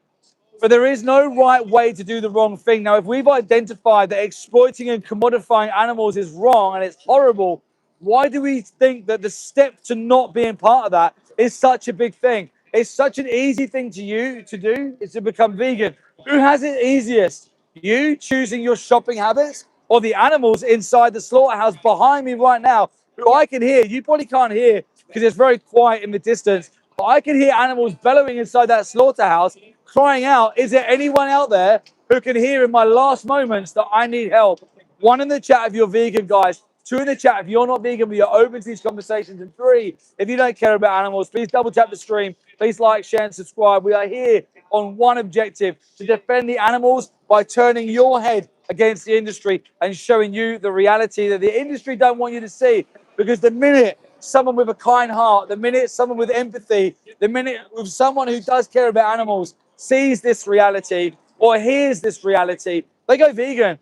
But there is no right way to do the wrong thing. Now, if we've identified that exploiting and commodifying animals is wrong and it's horrible, why do we think that the step to not being part of that is such a big thing? It's such an easy thing to do is to become vegan. Who has it easiest? You choosing your shopping habits or the animals inside the slaughterhouse behind me right now, who I can hear? You probably can't hear because it's very quiet in the distance, but I can hear animals bellowing inside that slaughterhouse, crying out, is there anyone out there who can hear in my last moments that I need help? One in the chat if you're vegan, guys. Two in the chat if you're not vegan, but you're open to these conversations. And three, if you don't care about animals, please double tap the stream. Please like, share, and subscribe. We are here on one objective, to defend the animals by turning your head against the industry and showing you the reality that the industry don't want you to see. Because the minute someone with a kind heart, the minute someone with empathy, the minute with someone who does care about animals sees this reality or hears this reality, they go vegan.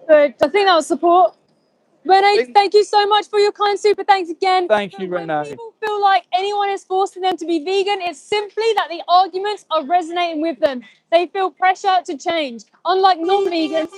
Good. I think that was support. Renee, thank you so much for your kind super thanks again. Thank you, When Renee. people feel like anyone is forcing them to be vegan, it's simply that the arguments are resonating with them. They feel pressure to change. Unlike non-vegans,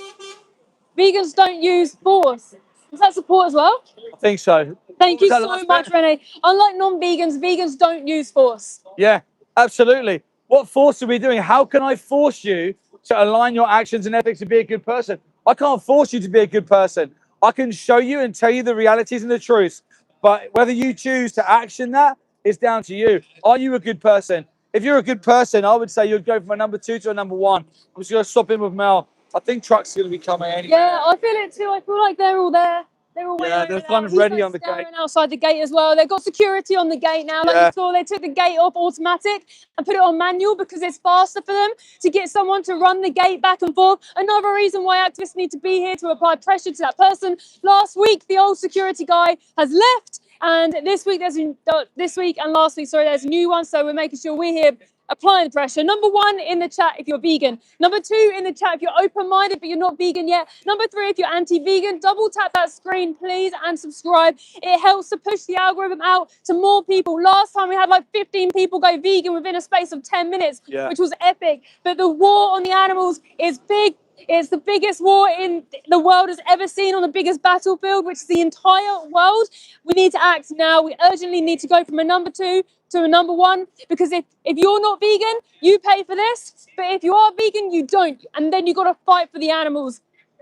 vegans don't use force. Is that support as well? I think so. Thank you Was that so last much, bit? Renee. Unlike non-vegans, vegans don't use force. Yeah, absolutely. What force are we doing? How can I force you to align your actions and ethics to be a good person? I can't force you to be a good person. I can show you and tell you the realities and the truths. But whether you choose to action that is down to you. Are you a good person? If you're a good person, I would say you'd go from a number 2 to a number 1. I'm just going to swap in with Mel. I think truck's going to be coming anyway. Yeah, I feel it too. I feel like they're all there. They're all waiting. Yeah, they're kind of ready on the gate. Staring outside the gate as well. They've got security on the gate now. Like Yeah. you saw, they took the gate off automatic and put it on manual because it's faster for them to get someone to run the gate back and forth. Another reason why activists need to be here to apply pressure to that person. Last week, the old security guy has left, and this week and last week, sorry, there's a new one. So we're making sure we're here applying the pressure. Number 1 in the chat if you're vegan. Number 2 in the chat if you're open-minded but you're not vegan yet. Number 3 if you're anti-vegan. Double tap that screen, please, and subscribe. It helps to push the algorithm out to more people. Last time we had like 15 people go vegan within a space of 10 minutes, which was epic. But the war on the animals is big. It's the biggest war in the world has ever seen, on the biggest battlefield, which is the entire world. We need to act now. We urgently need to go from a number 2 to a number 1, because if you're not vegan, you pay for this. But if you are vegan, you don't. And then you've got to fight for the animals.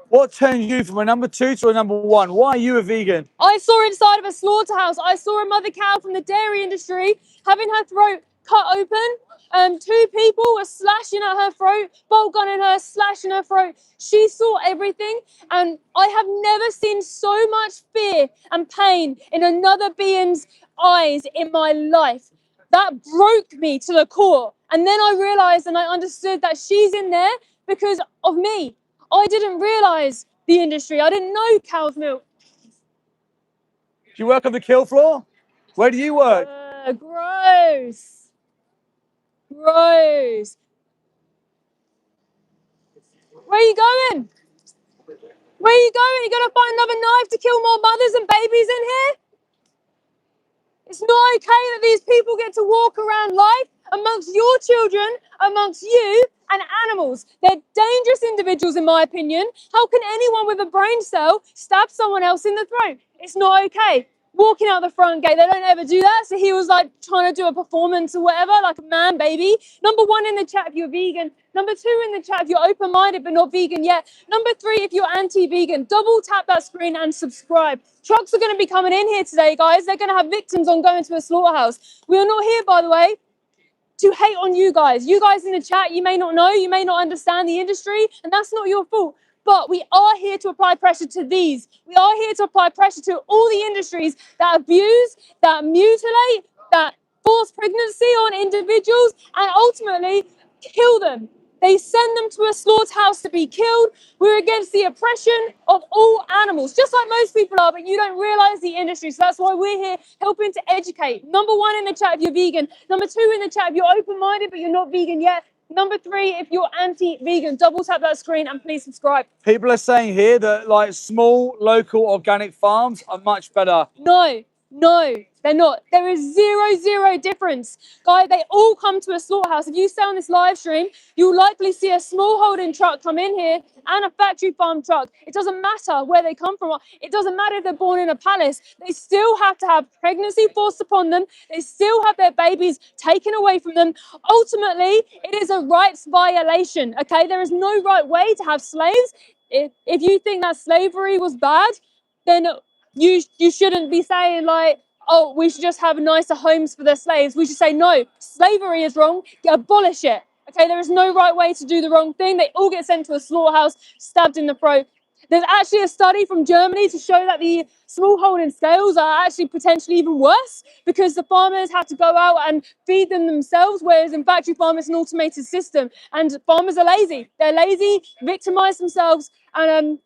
What turned you from a number 2 to a number 1? Why are you a vegan? I saw inside of a slaughterhouse. I saw a mother cow from the dairy industry having her throat cut open. 2 people were slashing at her throat, bolt gunning her, slashing her throat. She saw everything, and I have never seen so much fear and pain in another being's eyes in my life. That broke me to the core. And then I realized and I understood that she's in there because of me. I didn't realize the industry. I didn't know cow's milk. Do you work on the kill floor? Where do you work? Gross. Gross. Where are you going? Where are you going? You're going to find another knife to kill more mothers and babies in here? It's not okay that these people get to walk around life amongst your children, amongst you and animals. They're dangerous individuals, in my opinion. How can anyone with a brain cell stab someone else in the throat? It's not okay. Walking out the front gate, they don't ever do that. So he was like trying to do a performance or whatever, like a man baby. Number 1 in the chat if you're vegan. Number 2 in the chat if you're open-minded but not vegan yet. Number 3 if you're anti-vegan. Double tap that screen and subscribe. Trucks are going to be coming in here today, guys. They're going to have victims on going to a slaughterhouse. We are not here, by the way, to hate on you guys. You guys in the chat, you may not know, you may not understand the industry, and that's not your fault. But we are here to apply pressure to these. We are here to apply pressure to all the industries that abuse, that mutilate, that force pregnancy on individuals, and ultimately kill them. They send them to a slaughterhouse to be killed. We're against the oppression of all animals, just like most people are, but you don't realize the industry. So that's why we're here helping to educate. Number 1 in the chat if you're vegan. Number 2 in the chat if you're open-minded but you're not vegan yet. Number 3 if you're anti-vegan. Double tap that screen and please subscribe. People are saying here that like small, local, organic farms are much better. No, No, they're not. There is zero difference. Guys, they all come to a slaughterhouse. If you stay on this live stream, you'll likely see a small holding truck come in here and a factory farm truck. It doesn't matter where they come from. It doesn't matter if they're born in a palace. They still have to have pregnancy forced upon them. They still have their babies taken away from them. Ultimately, it is a rights violation, okay? There is no right way to have slaves. If you think that slavery was bad, then you shouldn't be saying like, oh, we should just have nicer homes for their slaves. We should say, no, slavery is wrong, abolish it. Okay, there is no right way to do the wrong thing. They all get sent to a slaughterhouse, stabbed in the throat. There's actually a study from Germany to show that the smallholding scales are actually potentially even worse because the farmers have to go out and feed them themselves, whereas in factory farm it's an automated system. And farmers are lazy. They're lazy, victimize themselves, and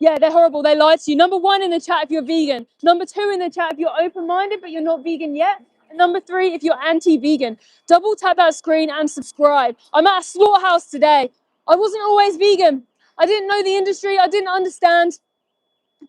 yeah, they're horrible. They lie to you. Number 1 in the chat if you're vegan. Number 2 in the chat if you're open-minded but you're not vegan yet. And number 3 if you're anti-vegan. Double tap that screen and subscribe. I'm at a slaughterhouse today. I wasn't always vegan. I didn't know the industry. I didn't understand.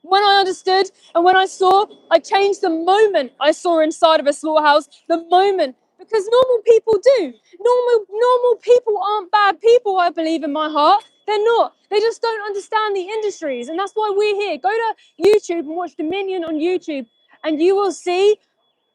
When I understood and when I saw, I changed the moment I saw inside of a slaughterhouse, the moment. Because normal people do. Normal people aren't bad people, I believe in my heart. They're not. They just don't understand the industries. And that's why we're here. Go to YouTube and watch Dominion on YouTube and you will see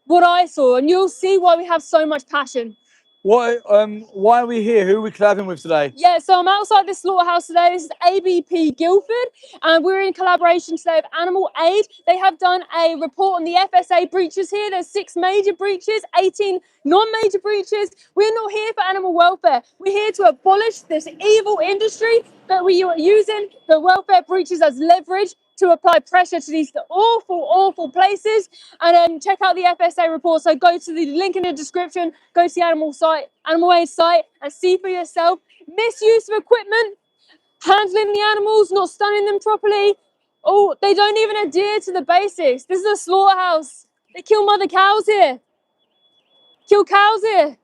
what I saw and you'll see why we have so much passion. Why are we here? Who are we collabing with today? Yeah, so I'm outside this slaughterhouse today. This is ABP Guildford, and we're in collaboration today with Animal Aid. They have done a report on the FSA breaches here. There's 6 major breaches, 18 non-major breaches. We're not here for animal welfare. We're here to abolish this evil industry that we are using the welfare breaches as leverage to apply pressure to these awful places. And check out the FSA report. So go to the link in the description, go to the Animal Aid site and see for yourself. Misuse of equipment, handling the animals, not stunning them properly. Oh, they don't even adhere to the basics. This is a slaughterhouse. They kill mother cows here. Kill cows here.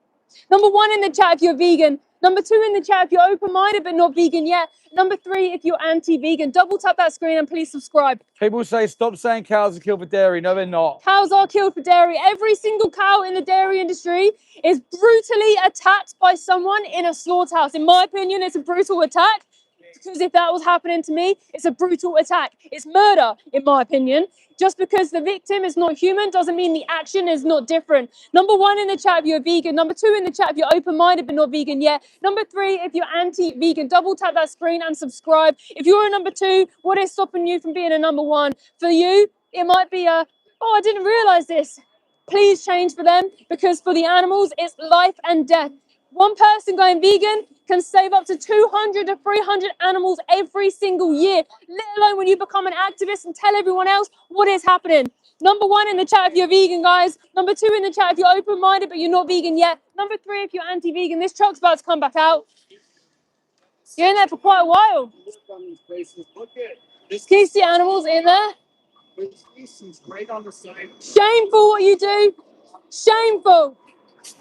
Number 1 in the chat if you're vegan. Number 2 in the chat if you're open-minded but not vegan yet. Number 3 if you're anti-vegan. Double tap that screen and please subscribe. People say stop saying cows are killed for dairy. No, they're not. Cows are killed for dairy. Every single cow in the dairy industry is brutally attacked by someone in a slaughterhouse. In my opinion, it's a brutal attack. Because if that was happening to me, it's a brutal attack. It's murder, in my opinion. Just because the victim is not human doesn't mean the action is not different. Number 1 in the chat if you're vegan. Number 2 in the chat if you're open-minded but not vegan yet. Number 3 if you're anti-vegan. Double tap that screen and subscribe. If you're a number 2, what is stopping you from being a number 1? For you, it might be a, oh, I didn't realize this. Please change for them, because for the animals, it's life and death. One person going vegan can save up to 200 to 300 animals every single year, let alone when you become an activist and tell everyone else what is happening. Number 1 in the chat if you're vegan, guys. Number 2 in the chat if you're open-minded but you're not vegan yet. Number 3 if you're anti-vegan. This truck's about to come back out. You're in there for quite a while. Can you see animals in there? Shameful what you do. Shameful.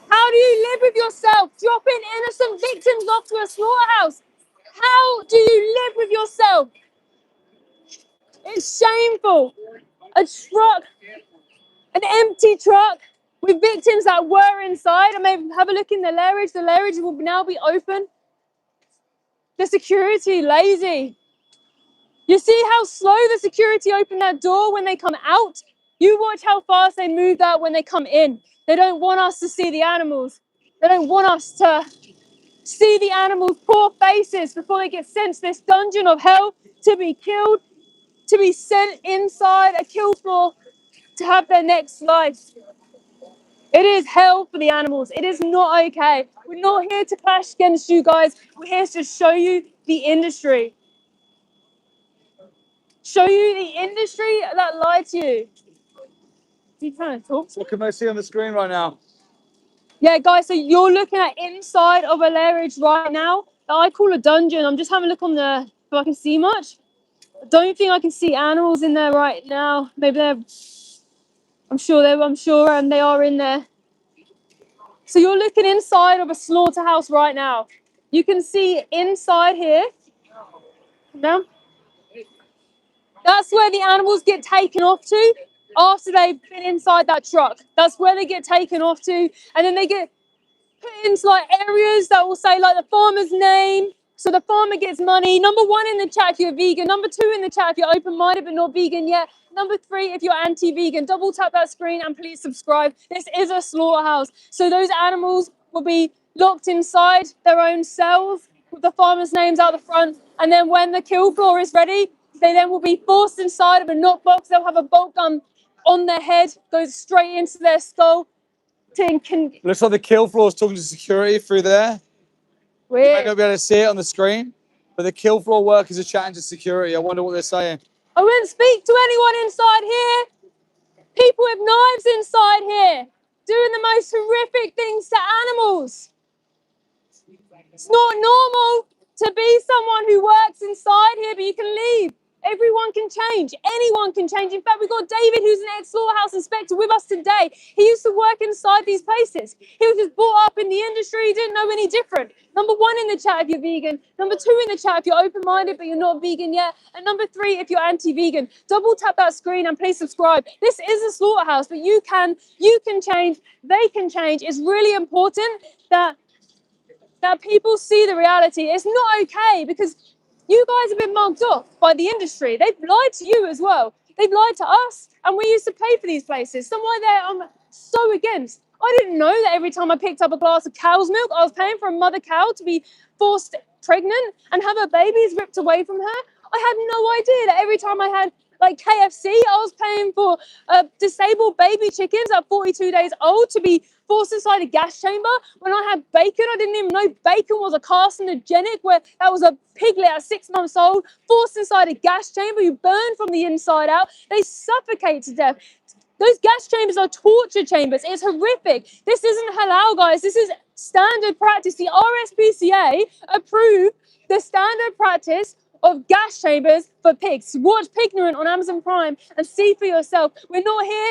How do you live with yourself? Dropping innocent victims off to a slaughterhouse. How do you live with yourself? It's shameful. A truck, an empty truck with victims that were inside. I may have a look in the lairage. The lairage will now be open. The security, lazy. You see how slow the security open that door when they come out? You watch how fast they move that when they come in. They don't want us to see the animals. They don't want us to see the animals' poor faces before they get sent to this dungeon of hell to be killed, to be sent inside a kill floor to have their next life. It is hell for the animals. It is not okay. We're not here to clash against you guys. We're here to show you the industry. Show you the industry that lied to you. You trying to talk to me? What can they see on the screen right now? Yeah, guys, so you're looking at inside of a lairage right now that I call a dungeon. I'm just having a look on the, if I can see much. I don't think I can see animals in there right now. Maybe they're, I'm sure they are in there. So you're looking inside of a slaughterhouse right now. You can see inside here. Come down. That's where the animals get taken off to. after they've been inside that truck. That's where they get taken off to, and then they get put into like areas that will say like the farmer's name. So the farmer gets money. Number 1 in the chat if you're vegan. Number 2 in the chat if you're open-minded but not vegan yet. Number 3 if you're anti-vegan. Double tap that screen and please subscribe. This is a slaughterhouse. So those animals will be locked inside their own cells with the farmers' names out the front. And then when the kill floor is ready, they then will be forced inside of a knockbox. They'll have a bolt gun on their head, goes straight into their skull. Looks like the kill floor is talking to security through there. You may not be able to see it on the screen, but the kill floor workers are chatting to security. I wonder what they're saying. I wouldn't speak to anyone inside here. People with knives inside here, doing the most horrific things to animals. It's not normal to be someone who works inside here, but you can leave. Everyone can change. Anyone can change. In fact, we've got David, who's an ex-slaughterhouse inspector, with us today. He used to work inside these places. He was just brought up in the industry. He didn't know any different. Number 1 in the chat if you're vegan. Number 2 in the chat if you're open-minded but you're not vegan yet. And number 3 if you're anti-vegan. Double tap that screen and please subscribe. This is a slaughterhouse, but you can change. They can change. It's really important that people see the reality. It's not okay because you guys have been mugged off by the industry. They've lied to you as well. They've lied to us, and we used to pay for these places. Somewhere there I'm so against. I didn't know that every time I picked up a glass of cow's milk, I was paying for a mother cow to be forced pregnant and have her babies ripped away from her. I had no idea that every time I had like KFC, I was paying for disabled baby chickens at 42 days old to be forced inside a gas chamber. When I had bacon, I didn't even know bacon was a carcinogenic, where that was a piglet at 6 months old, forced inside a gas chamber. You burn from the inside out. They suffocate to death. Those gas chambers are torture chambers. It's horrific. This isn't halal, guys. This is standard practice. The RSPCA approved the standard practice of gas chambers for pigs. Watch Pignorant on Amazon Prime and see for yourself. We're not here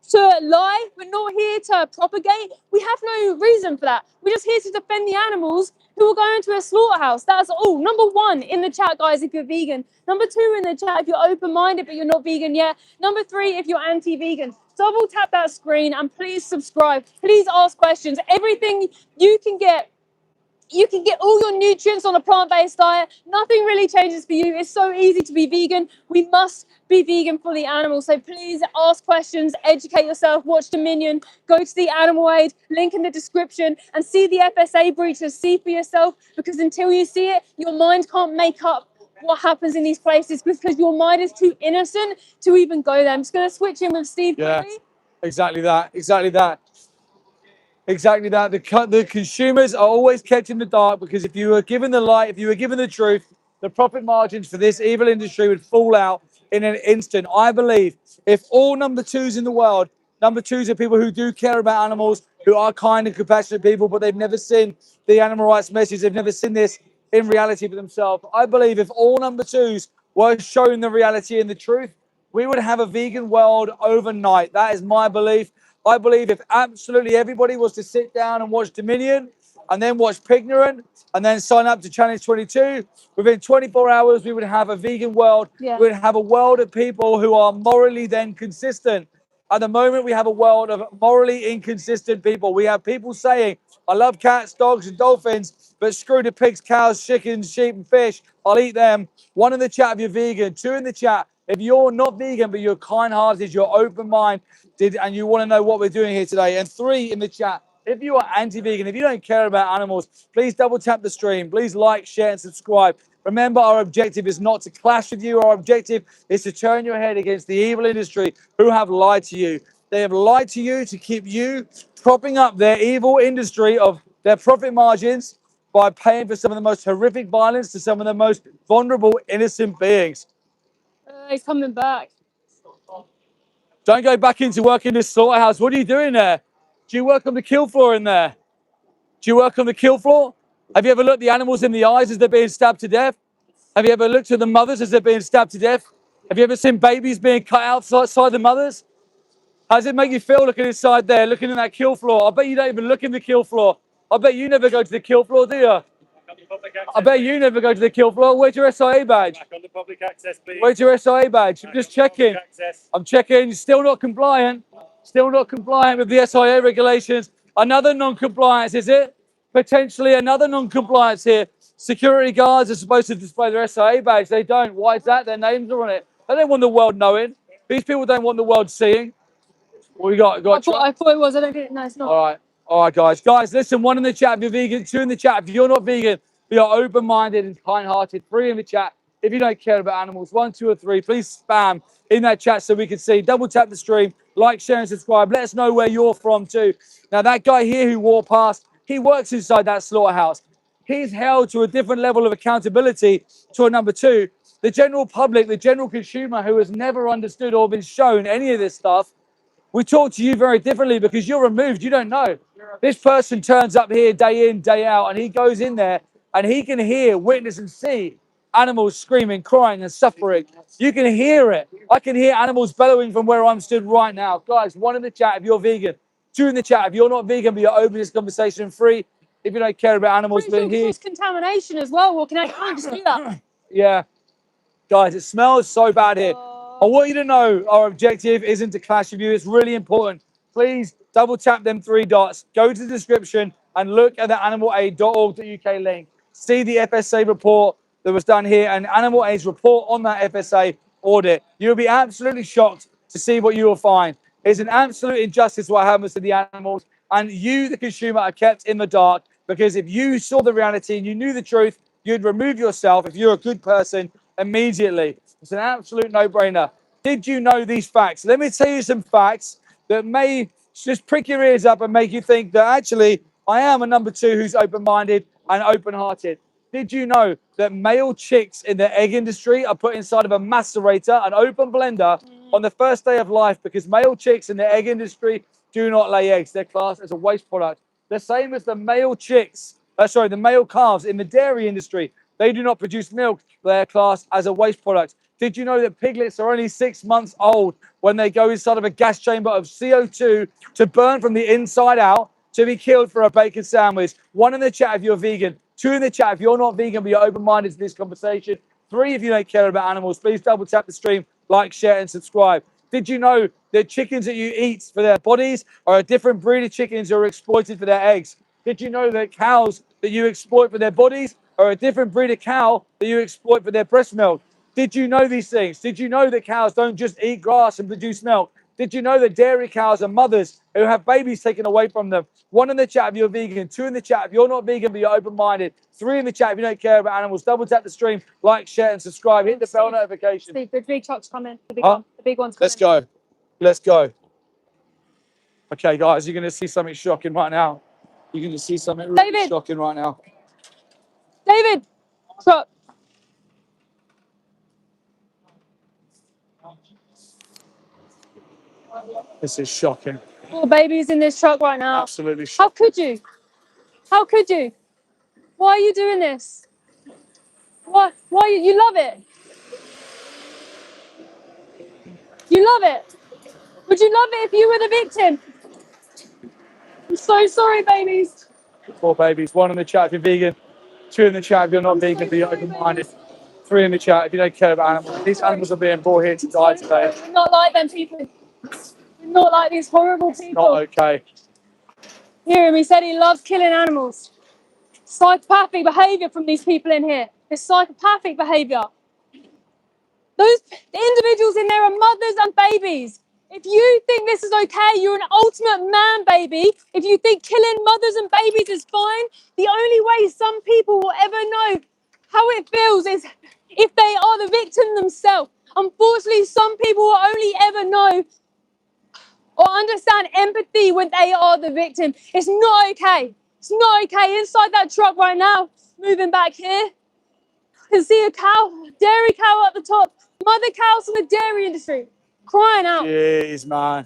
to lie. We're not here to propagate. We have no reason for that. We're just here to defend the animals who are going to a slaughterhouse. That's all. Number 1 in the chat, guys, if you're vegan. Number 2 in the chat if you're open-minded but you're not vegan yet. Number 3 if you're anti-vegan. Double tap that screen and please subscribe. Please ask questions. Everything you can get all your nutrients on a plant-based diet. Nothing really changes for you. It's so easy to be vegan. We must be vegan for the animals. So please ask questions, educate yourself, watch Dominion, go to the Animal Aid, link in the description, and see the FSA breaches. See for yourself, because until you see it, your mind can't make up what happens in these places because your mind is too innocent to even go there. I'm just going to switch in with Steve. Yeah, exactly that. Exactly that. Exactly that. The consumers are always kept in the dark because if you were given the light, if you were given the truth, the profit margins for this evil industry would fall out in an instant. I believe if all number 2s in the world, number 2s are people who do care about animals, who are kind and compassionate people, but they've never seen the animal rights message, they've never seen this in reality for themselves. I believe if all number 2s were shown the reality and the truth, we would have a vegan world overnight. That is my belief. I believe if absolutely everybody was to sit down and watch Dominion and then watch Pignorant and then sign up to Challenge 22, within 24 hours, we would have a vegan world. Yeah. We would have a world of people who are morally then consistent. At the moment, we have a world of morally inconsistent people. We have people saying, I love cats, dogs, and dolphins, but screw the pigs, cows, chickens, sheep, and fish. I'll eat them. 1 in the chat if you're vegan. 2 in the chat if you're not vegan, but you're kind-hearted, you're open-minded, and you want to know what we're doing here today. And 3 in the chat if you are anti-vegan, if you don't care about animals, please double tap the stream. Please like, share, and subscribe. Remember, our objective is not to clash with you. Our objective is to turn your head against the evil industry who have lied to you. They have lied to you to keep you propping up their evil industry of their profit margins by paying for some of the most horrific violence to some of the most vulnerable, innocent beings. He's coming back. Don't go back into work in this slaughterhouse. What are you doing there? Do you work on the kill floor in there? Do you work on the kill floor? Have you ever looked the animals in the eyes as they're being stabbed to death? Have you ever looked at the mothers as they're being stabbed to death? Have you ever seen babies being cut outside the mothers? How does it make you feel looking inside there, looking in that kill floor? I bet you don't even look in the kill floor. I bet you never go to the kill floor, do you? I bet you never go to the kill floor. Where's your SIA badge? Back on the public access, please. Where's your SIA badge? I'm just checking. Access. I'm checking. Still not compliant. Still not compliant with the SIA regulations. Another non-compliance, is it? Potentially another non-compliance here. Security guards are supposed to display their SIA badge. They don't. Why is that? Their names are on it. They don't want the world knowing. These people don't want the world seeing. What we got? I thought it was. I don't get it. No, it's not. All right, guys. Guys, listen, 1 in the chat if you're vegan, 2 in the chat if you're not vegan, be open-minded and kind-hearted, 3 in the chat if you don't care about animals, 1, 2, or 3, please spam in that chat so we can see. Double tap the stream, like, share, and subscribe. Let us know where you're from too. Now, that guy here who walked past, he works inside that slaughterhouse. He's held to a different level of accountability to a number 2. The general public, the general consumer who has never understood or been shown any of this stuff, we talk to you very differently because you're removed. You don't know. This person turns up here day in, day out, and he goes in there and he can hear, witness, and see animals screaming, crying, and suffering. You can hear it. I can hear animals bellowing from where I'm stood right now. Guys, 1 in the chat if you're vegan, 2 in the chat if you're not vegan, but you're open this conversation, 3 if you don't care about animals. Pretty sure cross contamination as well. Well, can I just do that? Yeah. Guys, it smells so bad here. I want you to know our objective isn't to clash with you. It's really important. Please double tap them 3 dots. Go to the description and look at the animalaid.org.uk link. See the FSA report that was done here and Animal Aid's report on that FSA audit. You'll be absolutely shocked to see what you will find. It's an absolute injustice what happens to the animals. And you, the consumer, are kept in the dark because if you saw the reality and you knew the truth, you'd remove yourself if you're a good person immediately. It's an absolute no-brainer. Did you know these facts? Let me tell you some facts that may just prick your ears up and make you think that actually I am a number 2 who's open-minded and open-hearted. Did you know that male chicks in the egg industry are put inside of a macerator, an open blender, on the first day of life because male chicks in the egg industry do not lay eggs. They're classed as a waste product. The same as the male chicks, the male calves in the dairy industry. They do not produce milk. They're classed as a waste product. Did you know that piglets are only 6 months old when they go inside of a gas chamber of CO2 to burn from the inside out to be killed for a bacon sandwich? 1 in the chat if you're vegan. 2 in the chat if you're not vegan but you're open-minded to this conversation. 3 if you don't care about animals. Please double tap the stream, like, share, and subscribe. Did you know that chickens that you eat for their bodies are a different breed of chickens who are exploited for their eggs? Did you know that cows that you exploit for their bodies are a different breed of cow that you exploit for their breast milk? Did you know these things? Did you know that cows don't just eat grass and produce milk? Did you know that dairy cows are mothers who have babies taken away from them? 1 in the chat if you're vegan, 2 in the chat if you're not vegan but you're open-minded, 3 in the chat if you don't care about animals. Double tap the stream, like, share, and subscribe. Hit the bell notification. Steve, the big truck's coming. The big one. The big one's coming. Let's go. Let's go. Okay, guys, you're going to see something shocking right now. You're going to see something really shocking right now. David, truck. This is shocking. 4 babies in this truck right now. Absolutely shocking. How could you? How could you? Why are you doing this? Why you love it? You love it. Would you love it if you were the victim? I'm so sorry, babies. 4 babies. 1 in the chat if you're vegan. 2 in the chat if you're not vegan, but you're open-minded. 3 in the chat if you don't care about animals. These animals are being brought here to die today. We're not like them people. We're not like these horrible people. Not okay. Hear him, he said he loves killing animals. Psychopathic behaviour from these people in here. It's psychopathic behaviour. The individuals in there are mothers and babies. If you think this is okay, you're an ultimate man, baby. If you think killing mothers and babies is fine, the only way some people will ever know how it feels is if they are the victim themselves. Unfortunately, some people will only ever know or understand empathy when they are the victim. It's not okay. It's not okay. Inside that truck right now, moving back here, I can see a cow, dairy cow at the top, mother cows from the dairy industry, crying out. Jeez, man.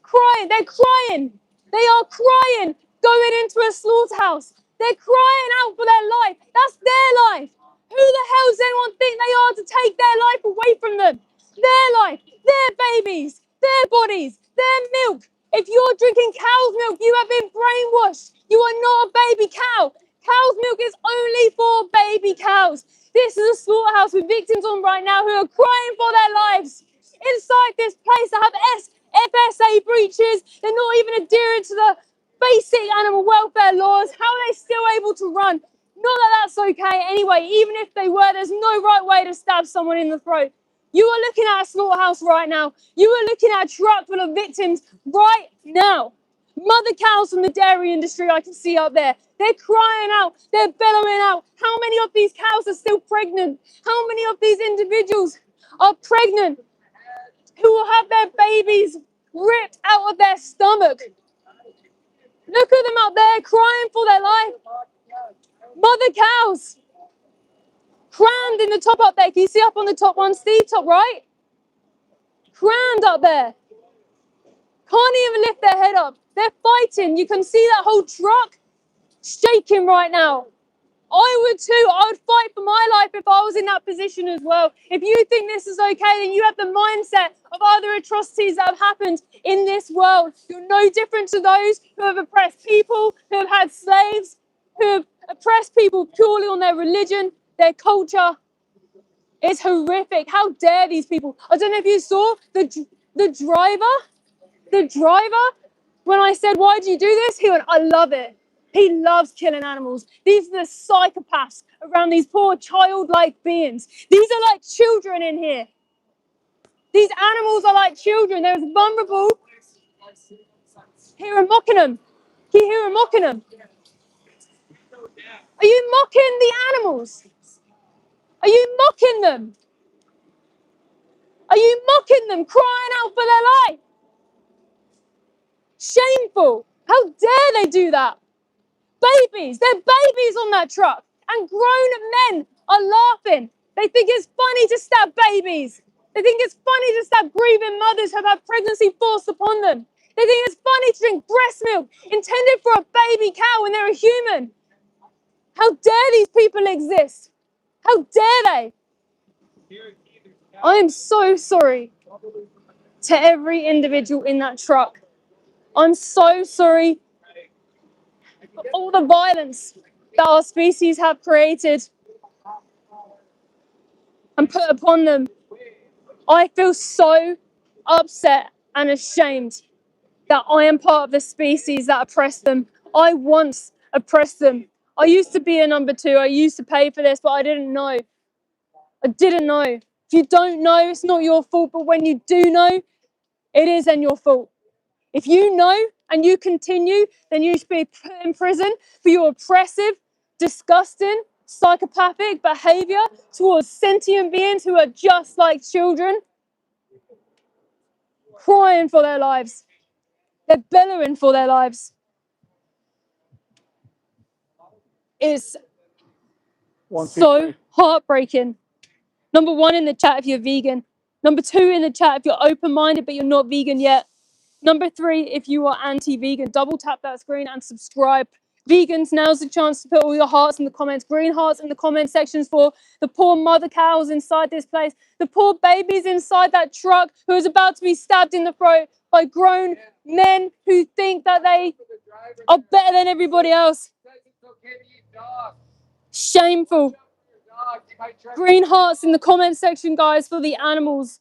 Crying. They're crying. They are crying, going into a slaughterhouse. They're crying out for their life. That's their life. Who the hell does anyone think they are to take their life away from them? Their life, their babies, their bodies, their milk. If you're drinking cow's milk, you have been brainwashed. You are not a baby cow. Cow's milk is only for baby cows. This is a slaughterhouse with victims on right now who are crying for their lives. Inside this place, they have FSA breaches. They're not even adhering to the basic animal welfare laws. How are they still able to run? Not that that's okay. Anyway, even if they were, there's no right way to stab someone in the throat. You are looking at a slaughterhouse right now. You are looking at a truck full of victims right now. Mother cows from the dairy industry I can see up there. They're crying out. They're bellowing out. How many of these cows are still pregnant? How many of these individuals are pregnant who will have their babies ripped out of their stomach? Look at them up there crying for their life. Mother cows. Crammed in the top up there. Can you see up on the top one, Steve? Top right? Crammed up there. Can't even lift their head up. They're fighting. You can see that whole truck shaking right now. I would too. I would fight for my life if I was in that position as well. If you think this is okay, then you have the mindset of other atrocities that have happened in this world. You're no different to those who have oppressed people, who have had slaves, who have oppressed people purely on their religion, their culture. It's horrific. How dare these people? I don't know if you saw the driver, when I said, why do you do this? He went, I love it. He loves killing animals. These are the psychopaths around these poor childlike beings. These are like children in here. These animals are like children. They're as vulnerable. Hear him mocking them. Can you hear him mocking them? Are you mocking the animals? Are you mocking them? Are you mocking them, crying out for their life? Shameful. How dare they do that? Babies, they're babies on that truck. And grown men are laughing. They think it's funny to stab babies. They think it's funny to stab grieving mothers who have had pregnancy forced upon them. They think it's funny to drink breast milk intended for a baby cow when they're a human. How dare these people exist? How dare they? I am so sorry to every individual in that truck. I'm so sorry for all the violence that our species have created and put upon them. I feel so upset and ashamed that I am part of the species that oppressed them. I once oppressed them. I used to be a number two. I used to pay for this, but I didn't know. I didn't know. If you don't know, it's not your fault, but when you do know, it is then your fault. If you know and you continue, then you should be put in prison for your oppressive, disgusting, psychopathic behavior towards sentient beings who are just like children, crying for their lives. They're bellowing for their lives. It's so heartbreaking. Number 1 in the chat if you're vegan. Number 2 in the chat if you're open-minded but you're not vegan yet. Number 3 if you are anti-vegan. Double tap that screen and subscribe. Vegans, now's the chance to put all your hearts in the comments. Green hearts in the comment sections for the poor mother cows inside this place. The poor babies inside that truck who is about to be stabbed in the throat by grown men who think that they are better than everybody else. Shameful. Green hearts in the comment section, guys, for the animals.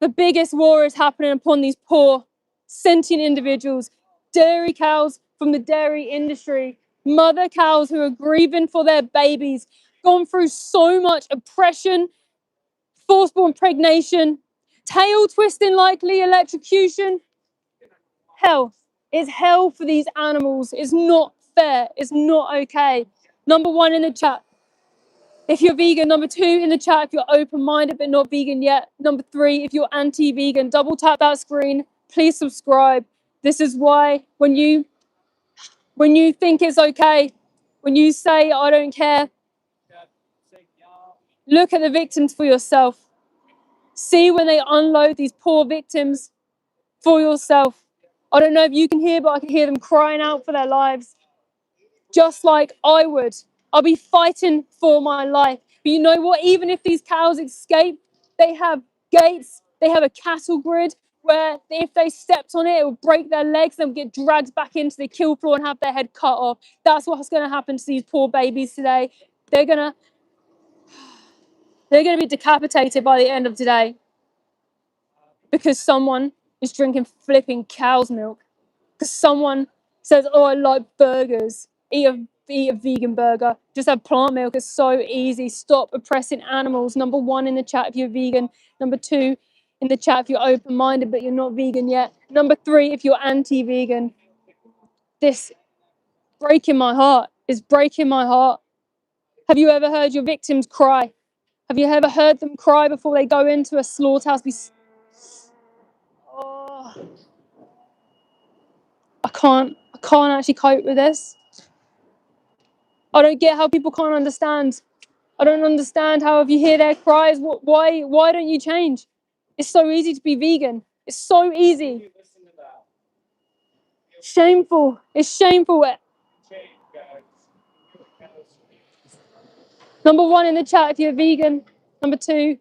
The biggest war is happening upon these poor, sentient individuals. Dairy cows from the dairy industry. Mother cows who are grieving for their babies. Gone through so much oppression, forcible impregnation, tail twisting likely, electrocution. Hell. It's hell for these animals. It's not fair. It's not okay. Number 1 in the chat if you're vegan. Number 2 in the chat if you're open-minded but not vegan yet. Number 3 if you're anti-vegan. Double tap that screen. Please subscribe. This is why when you think it's okay, when you say I don't care, look at the victims for yourself. See when they unload these poor victims for yourself. I don't know if you can hear, but I can hear them crying out for their lives. Just like I would. I'll be fighting for my life. But you know what? Even if these cows escape, they have gates, they have a cattle grid where if they stepped on it, it would break their legs, they'll get dragged back into the kill floor and have their head cut off. That's what's going to happen to these poor babies today. They're going to be decapitated by the end of today because someone is drinking flipping cow's milk. Because someone says, oh, I like burgers. Eat a vegan burger. Just have plant milk. It's so easy. Stop oppressing animals. Number 1 in the chat if you're vegan. Number 2 in the chat if you're open-minded but you're not vegan yet. Number 3 if you're anti-vegan. This breaking my heart. Is breaking my heart. Have you ever heard your victims cry? Have you ever heard them cry before they go into a slaughterhouse? Oh, I can't actually cope with this. I don't get how people can't understand. I don't understand how if you hear their cries, why don't you change? It's so easy to be vegan. It's so easy. Shameful. It's shameful. Number 1 in the chat if you're vegan. Number 2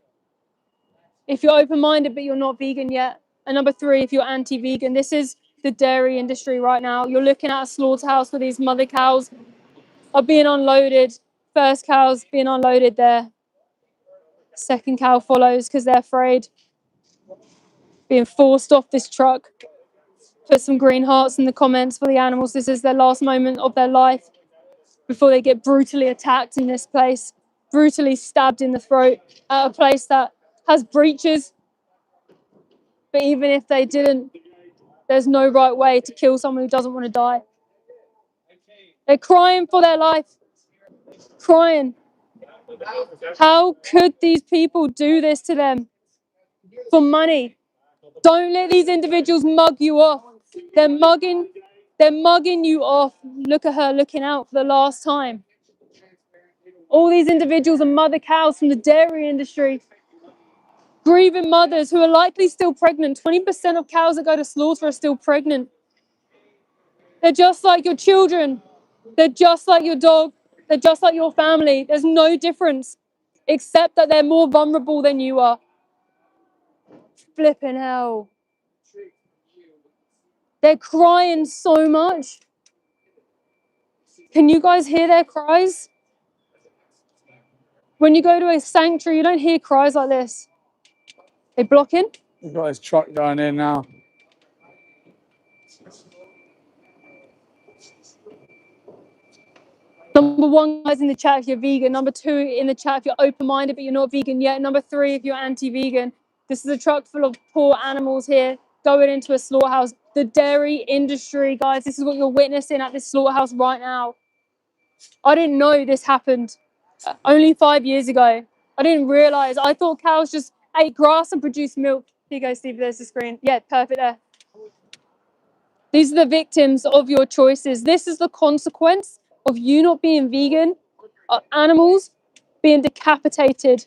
if you're open-minded but you're not vegan yet. And number 3 if you're anti-vegan. This is the dairy industry right now. You're looking at a slaughterhouse where these mother cows are being unloaded. First cow's being unloaded there. Second cow follows because they're afraid. Being forced off this truck. Put some green hearts in the comments for the animals. This is their last moment of their life before they get brutally attacked in this place. Brutally stabbed in the throat at a place that has breaches. But even if they didn't, there's no right way to kill someone who doesn't want to die. They're crying for their life. Crying. How could these people do this to them? For money. Don't let these individuals mug you off. They're mugging you off. Look at her looking out for the last time. All these individuals are mother cows from the dairy industry. Grieving mothers who are likely still pregnant. 20% of cows that go to slaughter are still pregnant. They're just like your children. They're just like your dog. They're just like your family. There's no difference, except that they're more vulnerable than you are. Flipping hell. They're crying so much. Can you guys hear their cries? When you go to a sanctuary, you don't hear cries like this. They blocking? We've got his truck going in now. Number 1, guys, in the chat if you're vegan. Number 2, in the chat if you're open-minded but you're not vegan yet. Number 3, if you're anti-vegan. This is a truck full of poor animals here going into a slaughterhouse. The dairy industry, guys, this is what you're witnessing at this slaughterhouse right now. I didn't know this happened only 5 years ago. I didn't realize. I thought cows just ate grass and produced milk. Here you go, Steve, there's the screen. Yeah, perfect there. These are the victims of your choices. This is the consequence of you not being vegan. Animals being decapitated,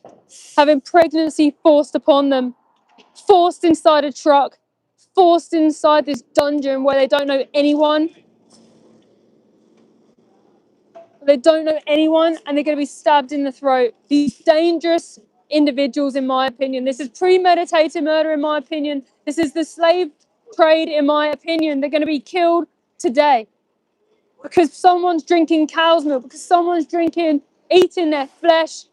having pregnancy forced upon them, forced inside a truck, forced inside this dungeon where they don't know anyone. They don't know anyone and they're going to be stabbed in the throat. These dangerous individuals, in my opinion. This is premeditated murder, in my opinion. This is the slave trade, in my opinion. They're going to be killed today because someone's drinking cow's milk, because someone's eating their flesh.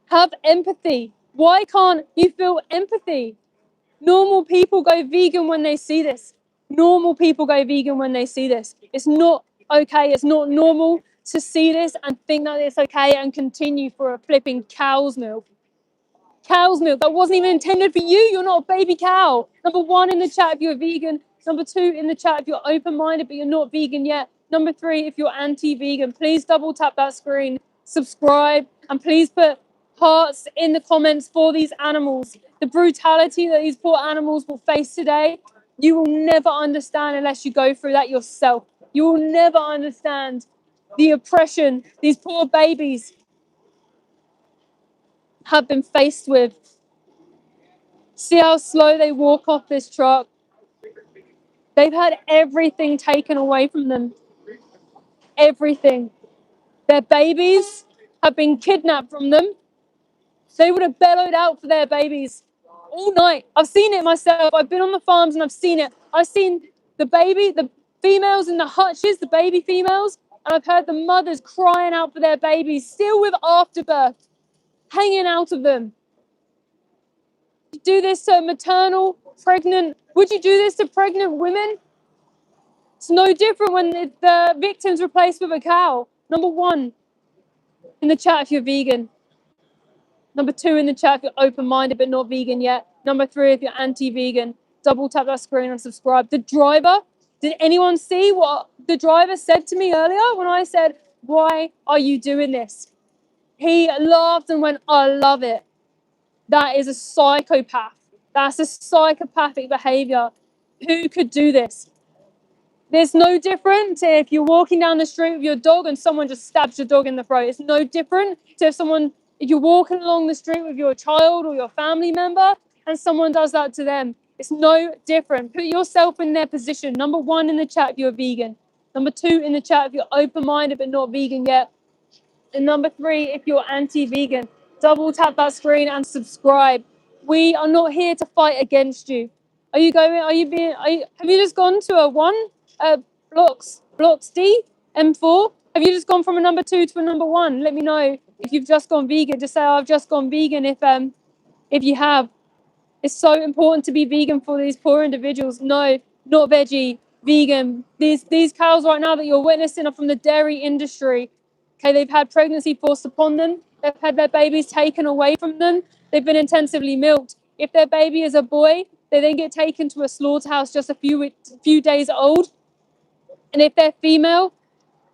Have empathy. Why can't you feel empathy? Normal people go vegan when they see this. Normal people go vegan when they see this. It's not okay. It's not normal to see this and think that it's okay and continue for a flipping cow's milk. Cow's milk that wasn't even intended for you. You're not a baby cow. Number 1 in the chat if you're vegan. Number 2 in the chat if you're open-minded but you're not vegan yet. Number 3 if you're anti-vegan. Please double tap that screen, subscribe, and please put hearts in the comments for these animals. The brutality that these poor animals will face today, you will never understand unless you go through that yourself. You will never understand the oppression these poor babies have been faced with. See how slow they walk off this truck. They've had everything taken away from them. Everything. Their babies have been kidnapped from them. They would have bellowed out for their babies. all night. I've seen it myself. I've been on the farms and I've seen it. I've seen the females in the hutches, the baby females, and I've heard the mothers crying out for their babies, still with afterbirth hanging out of them. You do this to maternal, pregnant, would you do this to pregnant women? It's no different when the victim's replaced with a cow. Number 1 in the chat if you're vegan. Number 2 in the chat if you're open-minded but not vegan yet. Number 3 if you're anti-vegan. Double tap that screen and subscribe. The driver, did anyone see what the driver said to me earlier when I said, why are you doing this? He laughed and went, I love it. That is a psychopath. That's a psychopathic behavior. Who could do this? There's no different to if you're walking down the street with your dog and someone just stabs your dog in the throat. It's no different to if you're walking along the street with your child or your family member and someone does that to them. It's no different. Put yourself in their position. Number 1 in the chat if you're vegan. Number 2 in the chat if you're open-minded but not vegan yet. And number 3 if you're anti-vegan. Double tap that screen and subscribe. We are not here to fight against you. Have you just gone to blocks D, M4? Have you just gone from a number 2 to a number 1? Let me know if you've just gone vegan. Just say, oh, I've just gone vegan if you have. It's so important to be vegan for these poor individuals. No, not veggie, vegan. These cows right now that you're witnessing are from the dairy industry. Okay, they've had pregnancy forced upon them. They've had their babies taken away from them. They've been intensively milked. If their baby is a boy, they then get taken to a slaughterhouse just a few days old. And if they're female,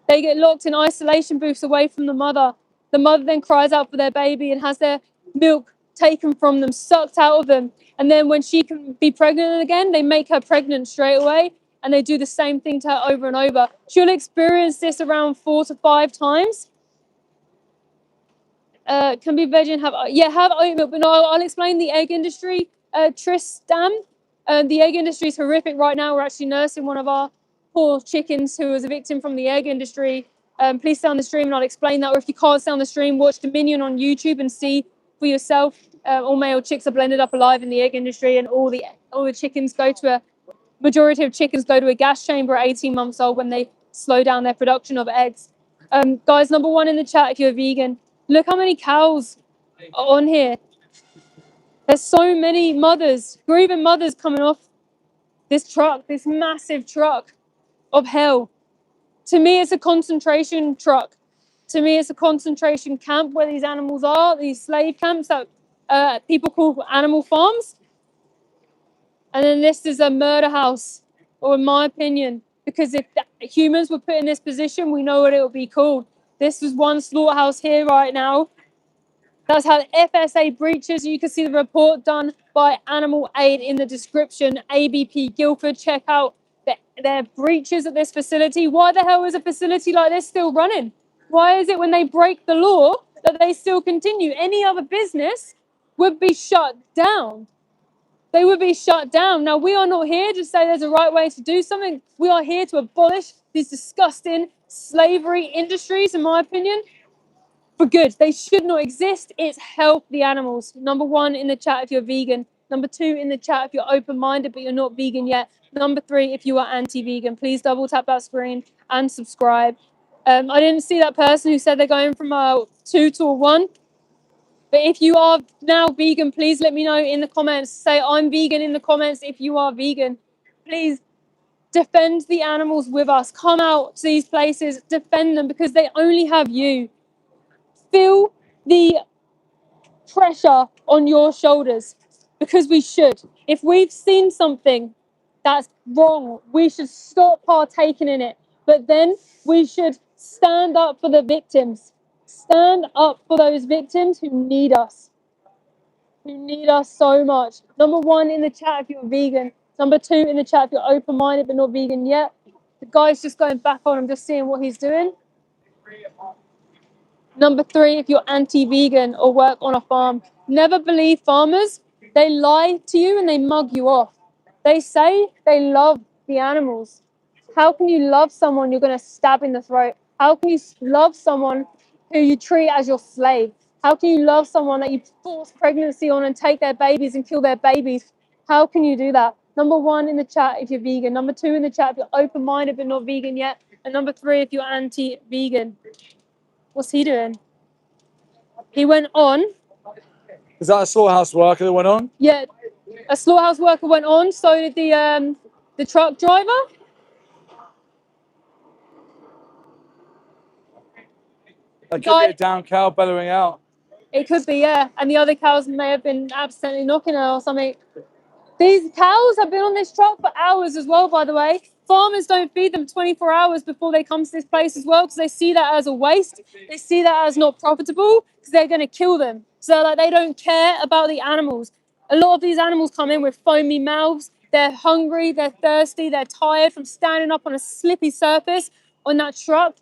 they get locked in isolation booths away from the mother. The mother then cries out for their baby and has their milk taken from them, sucked out of them. And then when she can be pregnant again, they make her pregnant straight away. And they do the same thing to her over and over. She'll experience this around 4 to 5 times. Can be veg and have oat milk. But no, I'll explain the egg industry. Tristan, the egg industry is horrific right now. We're actually nursing one of our poor chickens who was a victim from the egg industry. Please stay on the stream and I'll explain that. Or if you can't stay on the stream, watch Dominion on YouTube and see for yourself. All male chicks are blended up alive in the egg industry, and all the chickens majority of chickens go to a gas chamber at 18 months old when they slow down their production of eggs. Guys, number 1 in the chat if you're vegan. Look how many cows are on here. There's so many mothers, grieving mothers coming off this truck, this massive truck of hell. To me, it's a concentration truck. To me, it's a concentration camp where these animals are, these slave camps that people call animal farms. And then this is a murder house, or in my opinion, because if humans were put in this position, we know what it would be called. This is one slaughterhouse here right now. That's how the FSA breaches. You can see the report done by Animal Aid in the description. ABP Guildford, check out their breaches at this facility. Why the hell is a facility like this still running? Why is it when they break the law that they still continue? Any other business would be shut down. They would be shut down. Now, we are not here to say there's a right way to do something. We are here to abolish these disgusting slavery industries, in my opinion, for good. They should not exist. It's help the animals. Number 1 in the chat if you're vegan. Number 2 in the chat if you're open-minded but you're not vegan yet. Number 3 if you are anti-vegan. Please double tap that screen and subscribe. I didn't see that person who said they're going from a 2 to a 1. But if you are now vegan, please let me know in the comments. Say I'm vegan in the comments if you are vegan. Please defend the animals with us. Come out to these places, defend them, because they only have you. Feel the pressure on your shoulders, because we should. If we've seen something that's wrong, we should stop partaking in it. But then we should stand up for the victims. Stand up for those victims who need us. Who need us so much. Number 1 in the chat if you're vegan. Number 2 in the chat if you're open-minded but not vegan yet. The guy's just going back on. I'm just seeing what he's doing. Number 3 if you're anti-vegan or work on a farm. Never believe farmers. They lie to you and they mug you off. They say they love the animals. How can you love someone you're going to stab in the throat? How can you love someone who you treat as your slave? How can you love someone that you force pregnancy on and take their babies and kill their babies? How can you do that? Number 1 in the chat if you're vegan. Number 2 in the chat if you're open-minded but not vegan yet. And number 3 if you're anti-vegan. What's he doing? He went on. Is that a slaughterhouse worker that went on? Yeah, a slaughterhouse worker went on. So did the truck driver. That could be a down cow bellowing out. It could be, yeah. And the other cows may have been accidentally knocking her or something. These cows have been on this truck for hours as well, by the way. Farmers don't feed them 24 hours before they come to this place as well because they see that as a waste. They see that as not profitable because they're going to kill them. So like they don't care about the animals. A lot of these animals come in with foamy mouths. They're hungry, they're thirsty, they're tired from standing up on a slippy surface on that truck.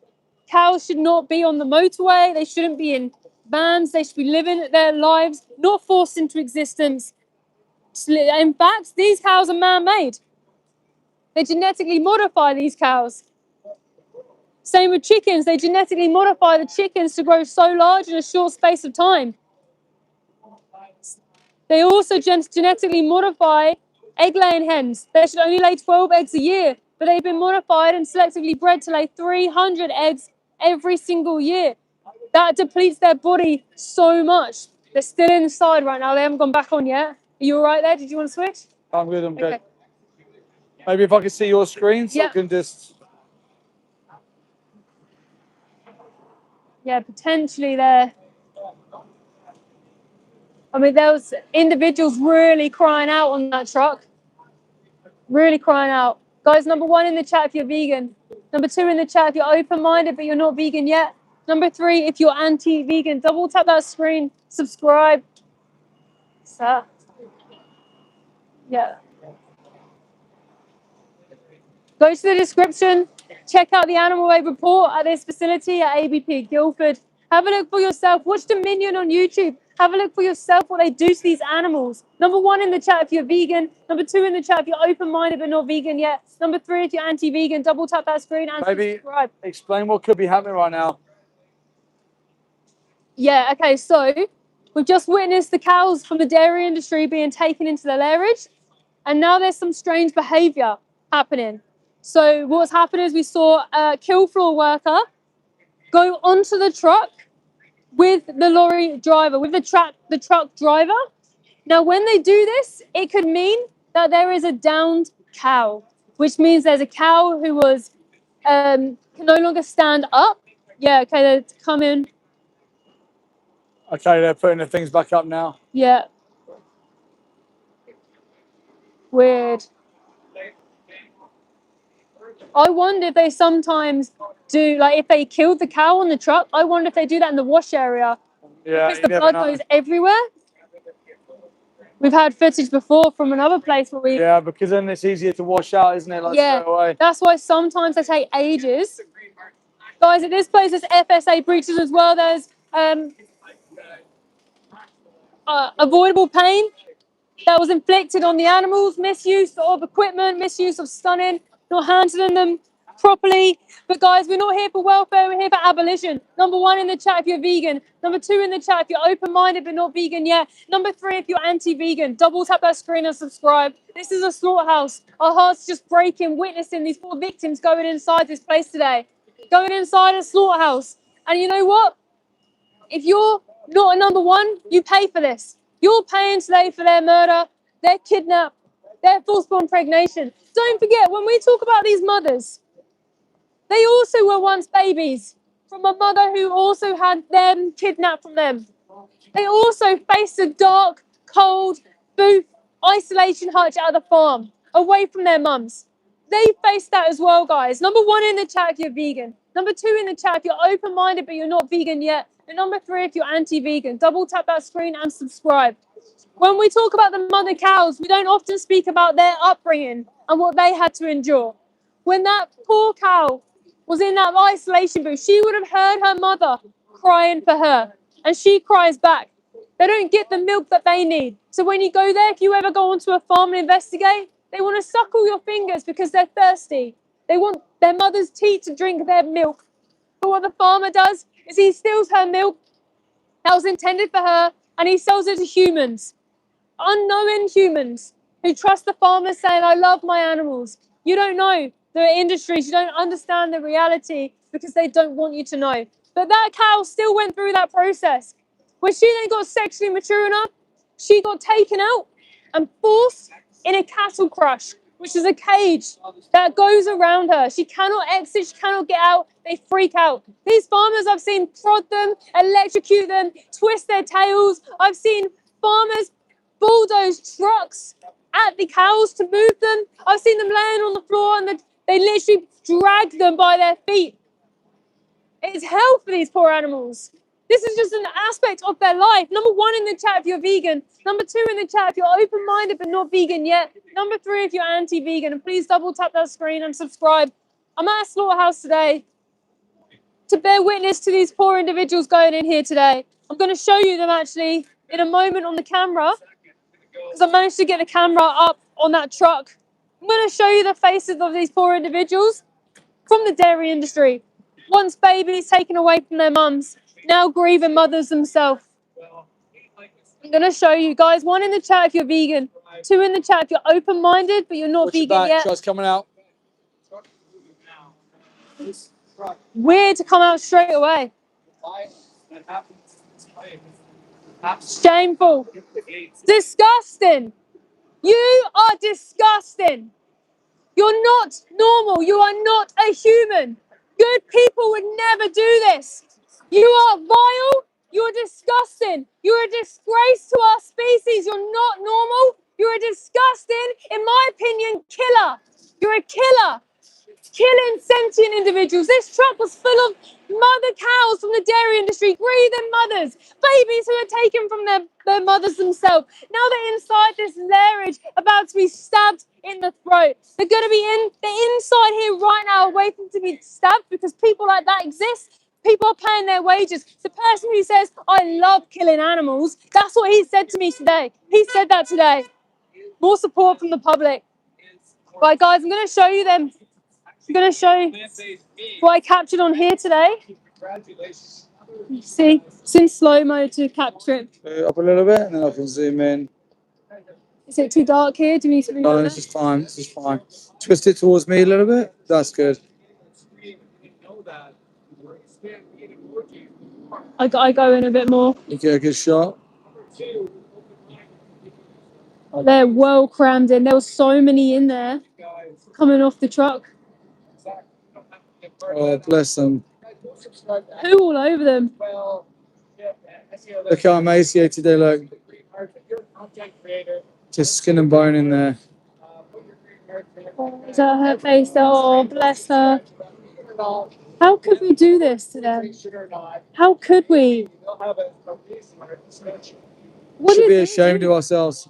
Cows should not be on the motorway. They shouldn't be in vans. They should be living their lives, not forced into existence. In fact, these cows are man-made. They genetically modify these cows. Same with chickens. They genetically modify the chickens to grow so large in a short space of time. They also genetically modify egg-laying hens. They should only lay 12 eggs a year, but they've been modified and selectively bred to lay 300 eggs every single year. That depletes their body so much. They're still inside right now. They haven't gone back on yet. Are you all right there? Did you want to switch? I'm good, I'm good. Maybe if I can see your screen so I can just... Yeah, potentially there. I mean, there was individuals really crying out on that truck. Really crying out. Guys, number 1 in the chat if you're vegan. Number 2 in the chat if you're open-minded but you're not vegan yet. Number 3 if you're anti-vegan. Double tap that screen. Subscribe. So, yeah. Go to the description. Check out the animal aid report at this facility at ABP Guildford. Have a look for yourself. Watch Dominion on YouTube. Have a look for yourself what they do to these animals. Number 1 in the chat if you're vegan. Number 2 in the chat if you're open-minded but not vegan yet. Number 3 if you're anti-vegan. Double tap that screen and subscribe. Explain what could be happening right now. Yeah, okay, so we've just witnessed the cows from the dairy industry being taken into the lairage, and now there's some strange behaviour happening. So what's happened is we saw a kill floor worker go onto the truck with the lorry driver, with the truck driver. Now, when they do this, it could mean that there is a downed cow, which means there's a cow who was can no longer stand up. Yeah, okay, they're coming. Okay, they're putting the things back up now. Yeah. Weird. I wonder if they sometimes do, like if they killed the cow on the truck, I wonder if they do that in the wash area. Yeah, because the blood goes everywhere. We've had footage before from another place where we... Yeah, because then it's easier to wash out, isn't it? Like straight away. That's why sometimes they take ages. Guys, at this place there's FSA breaches as well. There's avoidable pain that was inflicted on the animals, misuse of equipment, misuse of stunning, not handling them properly. But guys, we're not here for welfare, we're here for abolition. Number 1 in the chat if you're vegan. Number 2 in the chat if you're open-minded but not vegan yet. Number 3 if you're anti-vegan. Double tap that screen and subscribe. This is a slaughterhouse. Our hearts just breaking, witnessing these poor victims going inside this place today. Going inside a slaughterhouse. And you know what? If you're not a number 1, you pay for this. You're paying today for their murder, their kidnap, their forceful impregnation. Don't forget, when we talk about these mothers, they also were once babies from a mother who also had them kidnapped from them. They also faced a dark, cold, booth, isolation hutch at the farm, away from their mums. They faced that as well, guys. Number 1 in the chat if you're vegan. Number 2 in the chat if you're open-minded but you're not vegan yet. And number 3 if you're anti-vegan. Double tap that screen and subscribe. When we talk about the mother cows, we don't often speak about their upbringing and what they had to endure. When that poor cow was in that isolation booth, she would have heard her mother crying for her, and she cries back. They don't get the milk that they need. So when you go there, if you ever go onto a farm and investigate, they want to suckle your fingers because they're thirsty. They want their mother's teat to drink their milk. But what the farmer does is he steals her milk that was intended for her, and he sells it to humans, unknowing humans who trust the farmers saying, I love my animals. You don't know the industries, you don't understand the reality because they don't want you to know. But that cow still went through that process. When she then got sexually mature enough, she got taken out and forced in a cattle crush, which is a cage that goes around her. She cannot exit, she cannot get out. They freak out. These farmers, I've seen prod them, electrocute them, twist their tails. I've seen farmers bulldoze trucks at the cows to move them. I've seen them laying on the floor and they literally drag them by their feet. It's hell for these poor animals. This is just an aspect of their life. Number 1 in the chat if you're vegan. Number 2 in the chat if you're open-minded but not vegan yet. Number 3 if you're anti-vegan. And please double tap that screen and subscribe. I'm at a slaughterhouse today to bear witness to these poor individuals going in here today. I'm going to show you them actually in a moment on the camera because I managed to get the camera up on that truck. I'm going to show you the faces of these poor individuals from the dairy industry. Once babies taken away from their mums, now grieving mothers themselves. I'm going to show you guys. 1 in the chat if you're vegan. 2 in the chat if you're open-minded but you're not vegan yet. Shot's coming out. Weird to come out straight away. Shameful. Disgusting. You are disgusting. You're not normal. You are not a human. Good people would never do this. You are vile. You're disgusting. You're a disgrace to our species. You're not normal. You're a disgusting, in my opinion, killer. You're a killer. Killing sentient individuals. This truck was full of mother cows from the dairy industry, grieving mothers, babies who are taken from their mothers themselves. Now they're inside this lairage, about to be stabbed in the throat. They're going to be they're inside here right now, waiting to be stabbed because people like that exist. People are paying their wages. The person who says, I love killing animals, that's what he said to me today. He said that today. More support from the public. Right, guys, I'm going to show you them. I'm going to show you what I captured on here today. You see, it's in slow-mo to capture it. Up a little bit and then I can zoom in. Is it too dark here? Do we need to move No, on this is fine. This is fine. Twist it towards me a little bit. That's good. I go in a bit more. You get a good shot. Oh, they're well crammed in. There were so many in there coming off the truck. Oh, bless them. Who all over them? Look how emaciated they look. Just skin and bone in there. Is that her face? Oh, bless her. How could we do this to them? How could we? What Should is be it? ashamed of ourselves.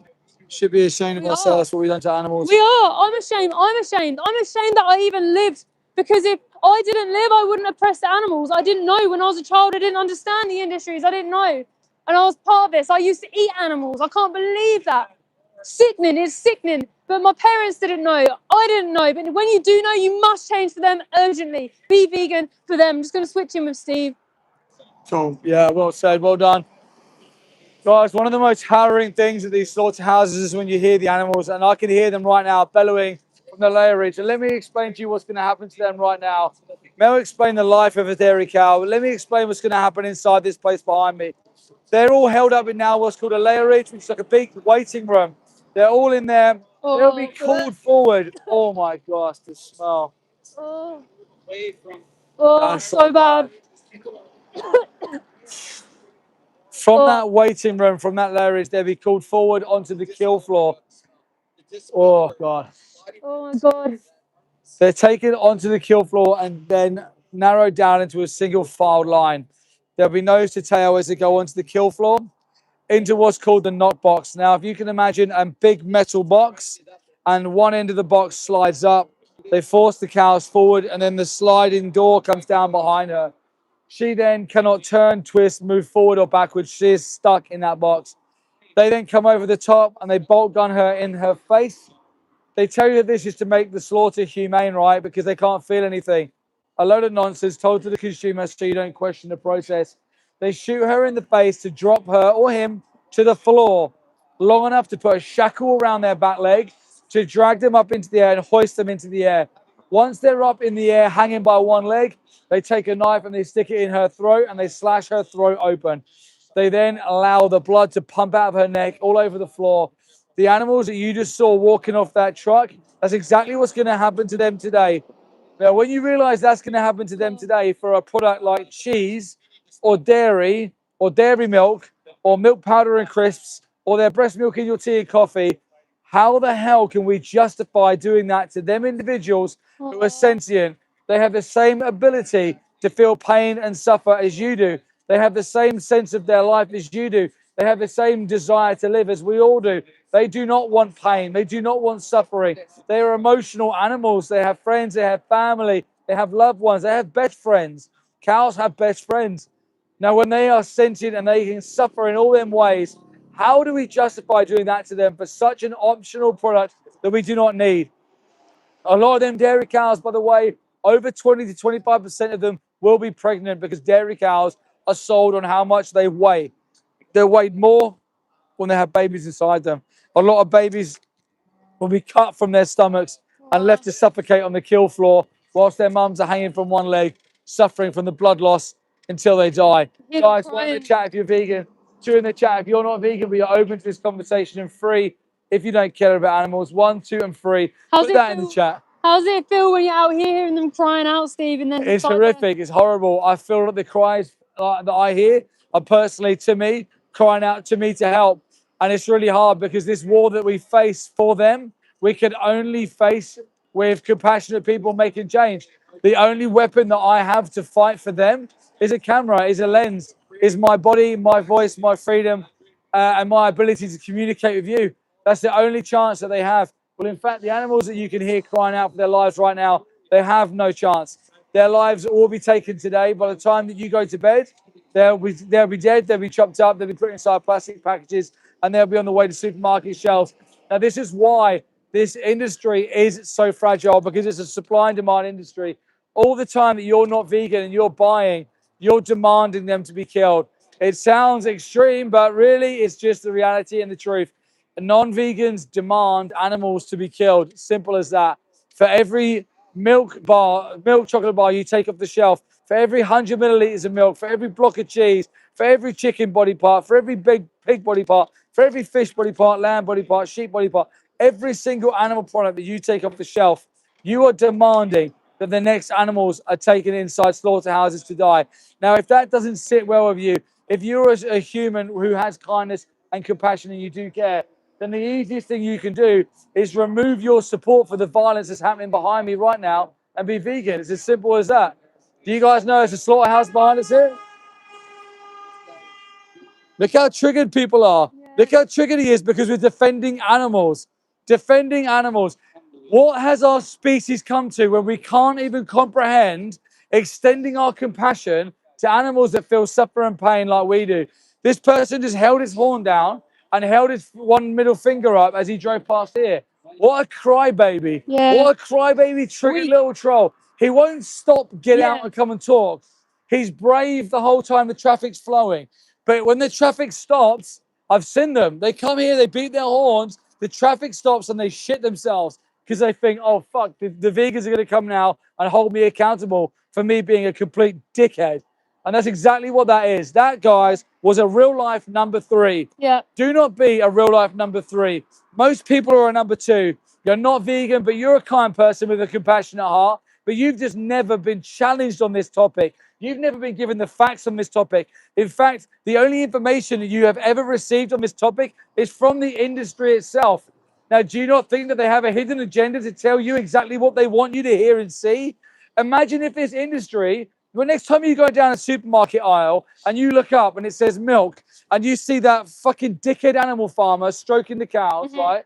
Should be ashamed of We ourselves are. for what we've done to animals. We are. I'm ashamed. I'm ashamed. I'm ashamed that I even lived. Because if I didn't live, I wouldn't oppress the animals. I didn't know when I was a child. I didn't understand the industries. I didn't know. And I was part of this. I used to eat animals. I can't believe that. Sickening. It's sickening. But my parents didn't know. I didn't know. But when you do know, you must change for them urgently. Be vegan for them. I'm just going to switch in with Steve. Cool. Yeah, well said. Well done. Guys, one of the most harrowing things at these slaughterhouses is when you hear the animals, and I can hear them right now bellowing from the lairage. And let me explain to you what's going to happen to them right now. Mel explained the life of a dairy cow, but let me explain what's going to happen inside this place behind me. They're all held up in now what's called a lairage, which is like a big waiting room. They're all in there. They'll be called forward. Oh my gosh, the smell. Oh, so bad. From that waiting room, from that lairage, they'll be called forward onto the kill floor. Oh God. Oh my God. They're taken onto the kill floor and then narrowed down into a single filed line. There'll be nose to tail as they go onto the kill floor into what's called the knock box. Now, if you can imagine a big metal box and one end of the box slides up, they force the cows forward and then the sliding door comes down behind her. She then cannot turn, twist, move forward or backwards. She is stuck in that box. They then come over the top and they bolt gun her in her face. They tell you that this is to make the slaughter humane, right? Because they can't feel anything. A load of nonsense told to the consumer so you don't question the process. They shoot her in the face to drop her or him to the floor long enough to put a shackle around their back leg to drag them up into the air and hoist them into the air. Once they're up in the air, hanging by one leg, they take a knife and they stick it in her throat and they slash her throat open. They then allow the blood to pump out of her neck all over the floor. The animals that you just saw walking off that truck, that's exactly what's going to happen to them today. Now, when you realize that's going to happen to them today for a product like cheese or dairy milk or milk powder and crisps or their breast milk in your tea and coffee, how the hell can we justify doing that to them individuals who are sentient? They have the same ability to feel pain and suffer as you do. They have the same sense of their life as you do. They have the same desire to live as we all do. They do not want pain. They do not want suffering. They are emotional animals. They have friends. They have family. They have loved ones. They have best friends. Cows have best friends. Now, when they are sentient and they can suffer in all them ways, how do we justify doing that to them for such an optional product that we do not need? A lot of them dairy cows, by the way, over 20 to 25% of them will be pregnant because dairy cows are sold on how much they weigh. They're weighed more when they have babies inside them. A lot of babies will be cut from their stomachs and left to suffocate on the kill floor whilst their mums are hanging from one leg, suffering from the blood loss until they die. Guys, one in the chat if you're vegan, two in the chat if you're not vegan, but you're open to this conversation, and three if you don't care about animals. 1, 2, and 3. Put that in the chat. How does it feel when you're out here hearing them crying out, Steve? And then It's horrific. It's horrible. I feel that the cries that I hear are personally to me, crying out to me to help. And it's really hard because this war that we face for them, we can only face with compassionate people making change. The only weapon that I have to fight for them is a camera, is a lens, is my body, my voice, my freedom, and my ability to communicate with you. That's the only chance that they have. Well, in fact, the animals that you can hear crying out for their lives right now, they have no chance. Their lives will be taken today. By the time that you go to bed, they'll be dead, they'll be chopped up, they'll be put inside plastic packages, and they'll be on the way to supermarket shelves. Now, this is why this industry is so fragile, because it's a supply and demand industry. All the time that you're not vegan and you're buying, you're demanding them to be killed. It sounds extreme, but really it's just the reality and the truth. Non-vegans demand animals to be killed. Simple as that. For every milk chocolate bar you take off the shelf, for every 100 milliliters of milk, for every block of cheese, for every chicken body part, for every big pig body part, for every fish body part, lamb body part, sheep body part, every single animal product that you take off the shelf, you are demanding that the next animals are taken inside slaughterhouses to die. Now, if that doesn't sit well with you, if you're a human who has kindness and compassion and you do care, then the easiest thing you can do is remove your support for the violence that's happening behind me right now and be vegan. It's as simple as that. Do you guys know there's a slaughterhouse behind us here? Look how triggered people are. Yeah. Look how triggered he is because we're defending animals. Defending animals. What has our species come to when we can't even comprehend extending our compassion to animals that feel suffering and pain like we do? This person just held his horn down and held his one middle finger up as he drove past here. What a crybaby. Yeah. What a crybaby, triggered little troll. He won't stop, get out and come and talk. He's brave the whole time the traffic's flowing. But when the traffic stops, I've seen them. They come here, they beat their horns, the traffic stops and they shit themselves because they think, oh, fuck, the vegans are going to come now and hold me accountable for me being a complete dickhead. And that's exactly what that is. That, guys, was a real life number 3. Yeah. Do not be a real life number 3. Most people are a number 2. You're not vegan, but you're a kind person with a compassionate heart. But you've just never been challenged on this topic. You've never been given the facts on this topic. In fact, the only information that you have ever received on this topic is from the industry itself. Now, do you not think that they have a hidden agenda to tell you exactly what they want you to hear and see? Imagine if this industry, the next time you go down a supermarket aisle and you look up and it says milk and you see that fucking dickhead animal farmer stroking the cows, right?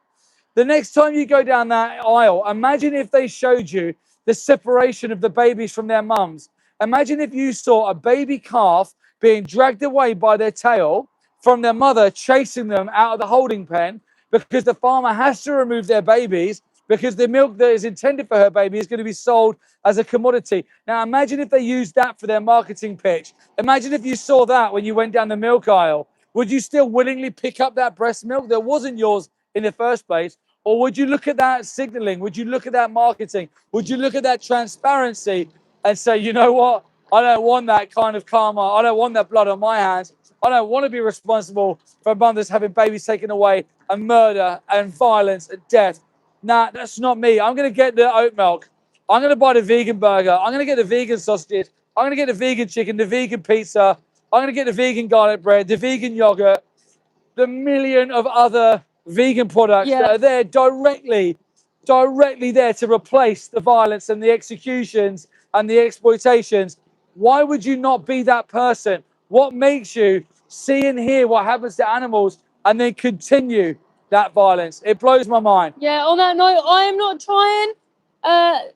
The next time you go down that aisle, imagine if they showed you the separation of the babies from their mums. Imagine if you saw a baby calf being dragged away by their tail from their mother, chasing them out of the holding pen because the farmer has to remove their babies because the milk that is intended for her baby is going to be sold as a commodity. Now, imagine if they used that for their marketing pitch. Imagine if you saw that when you went down the milk aisle. Would you still willingly pick up that breast milk that wasn't yours in the first place? Or would you look at that signaling? Would you look at that marketing? Would you look at that transparency and say, you know what? I don't want that kind of karma. I don't want that blood on my hands. I don't want to be responsible for mothers having babies taken away and murder and violence and death. Nah, that's not me. I'm going to get the oat milk. I'm going to buy the vegan burger. I'm going to get the vegan sausages. I'm going to get the vegan chicken, the vegan pizza. I'm going to get the vegan garlic bread, the vegan yogurt, the million of other vegan products that are there directly there to replace the violence and the executions and the exploitations. Why would you not be that person? What makes you see and hear what happens to animals and then continue that violence? It blows my mind. Yeah, on that note, I am not trying.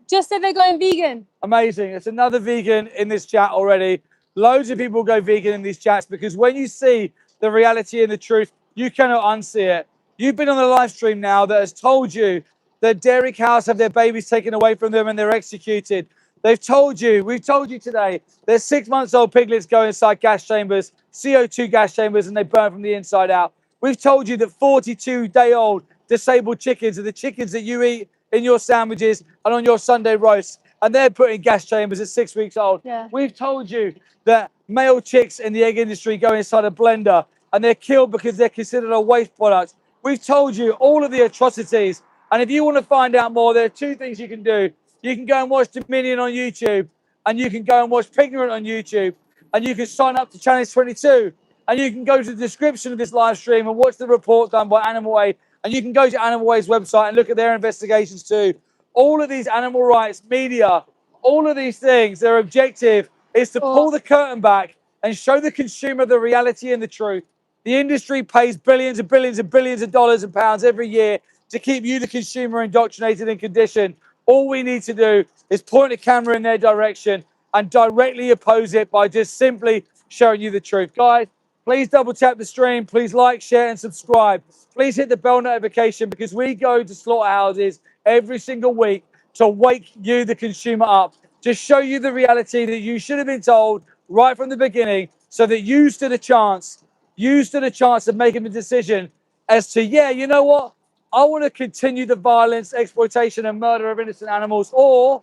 Just said they're going vegan. Amazing. It's another vegan in this chat already. Loads of people go vegan in these chats because when you see the reality and the truth, you cannot unsee it. You've been on the live stream now that has told you that dairy cows have their babies taken away from them and they're executed. They've told you, we've told you today, there's 6-month-old piglets go inside gas chambers, CO2 gas chambers, and they burn from the inside out. We've told you that 42-day-old disabled chickens are the chickens that you eat in your sandwiches and on your Sunday roasts, and they're put in gas chambers at 6 weeks old. Yeah. We've told you that male chicks in the egg industry go inside a blender and they're killed because they're considered a waste product. We've told you all of the atrocities. And if you want to find out more, there are 2 things you can do. You can go and watch Dominion on YouTube, and you can go and watch Pignorant on YouTube, and you can sign up to Challenge 22, and you can go to the description of this live stream and watch the report done by Animal Way, and you can go to Animal Way's website and look at their investigations too. All of these animal rights media, all of these things, their objective is to pull the curtain back and show the consumer the reality and the truth. The industry pays billions and billions and billions of dollars and pounds every year to keep you, the consumer, indoctrinated and conditioned. All we need to do is point a camera in their direction and directly oppose it by just simply showing you the truth. Guys, please double tap the stream. Please like, share, and subscribe. Please hit the bell notification because we go to slaughterhouses every single week to wake you, the consumer, up, to show you the reality that you should have been told right from the beginning so that you stood a chance of making the decision as to, yeah, you know what? I want to continue the violence, exploitation, and murder of innocent animals, or,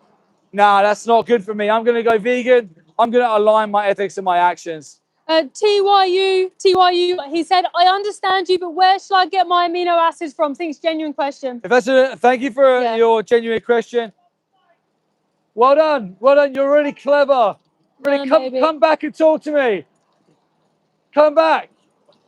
nah, that's not good for me. I'm going to go vegan. I'm going to align my ethics and my actions. TYU, he said, I understand you, but where shall I get my amino acids from? Thanks, genuine question. Thank you for your genuine question. Well done. You're really clever. Really, come back and talk to me. Come back.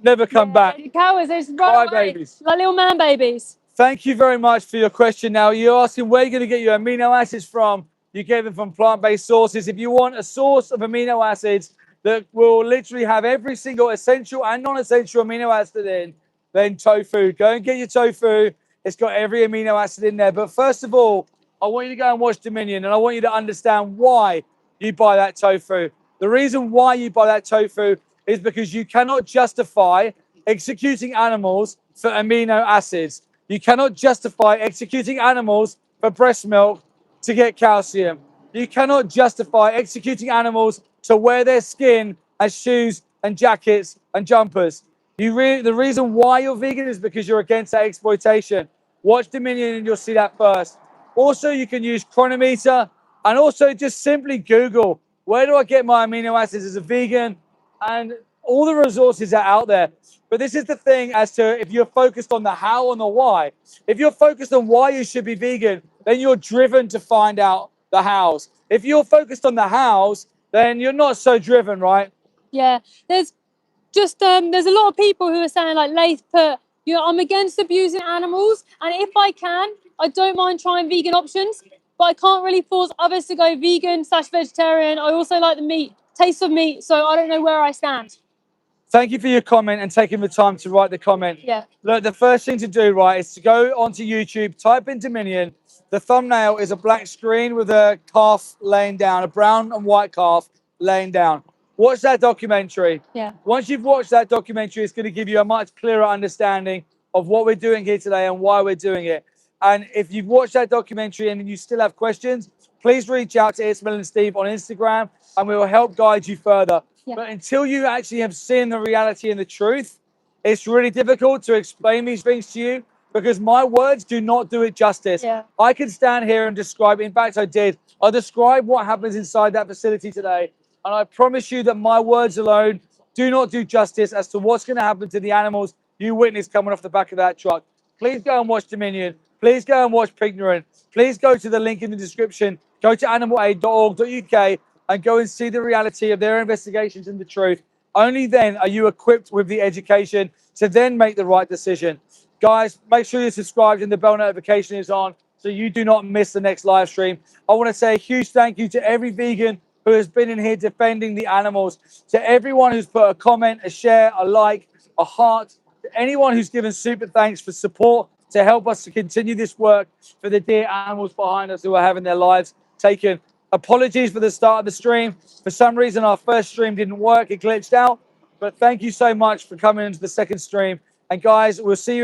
Never come back. Cowards, they just run away. Babies. Like little man babies. Thank you very much for your question. Now, you're asking where you're going to get your amino acids from. You get them from plant-based sources. If you want a source of amino acids that will literally have every single essential and non-essential amino acid in, then tofu. Go and get your tofu. It's got every amino acid in there. But first of all, I want you to go and watch Dominion, and I want you to understand why you buy that tofu. The reason why you buy that tofu is because you cannot justify executing animals for amino acids. You cannot justify executing animals for breast milk to get calcium. You cannot justify executing animals to wear their skin as shoes and jackets and jumpers. The reason why you're vegan is because you're against that exploitation. Watch Dominion and you'll see that first. Also, you can use Chronometer, and also just simply Google, where do I get my amino acids as a vegan? And all the resources are out there. But this is the thing as to if you're focused on the how and the why. If you're focused on why you should be vegan, then you're driven to find out the hows. If you're focused on the hows, then you're not so driven, right? Yeah, there's a lot of people who are saying, like Laith put, you know, I'm against abusing animals, and if I can, I don't mind trying vegan options, but I can't really force others to go vegan/vegetarian. I also like the taste of meat, so I don't know where I stand. Thank you for your comment and taking the time to write the comment. Yeah. Look, the first thing to do, right, is to go onto YouTube, type in Dominion. The thumbnail is a black screen with a calf laying down, a brown and white calf laying down. Watch that documentary. Yeah. Once you've watched that documentary, it's going to give you a much clearer understanding of what we're doing here today and why we're doing it. And if you've watched that documentary and you still have questions, please reach out to It's Mel and Steve on Instagram and we will help guide you further. Yeah. But until you actually have seen the reality and the truth, it's really difficult to explain these things to you because my words do not do it justice. Yeah. I can stand here and describe, in fact, I did. I described what happens inside that facility today. And I promise you that my words alone do not do justice as to what's going to happen to the animals you witness coming off the back of that truck. Please go and watch Dominion. Please go and watch Pignorant. Please go to the link in the description. Go to animalaid.org.uk and go and see the reality of their investigations and the truth. Only then are you equipped with the education to then make the right decision. Guys, make sure you're subscribed and the bell notification is on so you do not miss the next live stream. I want to say a huge thank you to every vegan who has been in here defending the animals, to everyone who's put a comment, a share, a like, a heart, to anyone who's given super thanks for support to help us to continue this work for the dear animals behind us who are having their lives taken. Apologies for the start of the stream. For some reason, our first stream didn't work. It glitched out. But thank you so much for coming into the second stream. And guys, we'll see you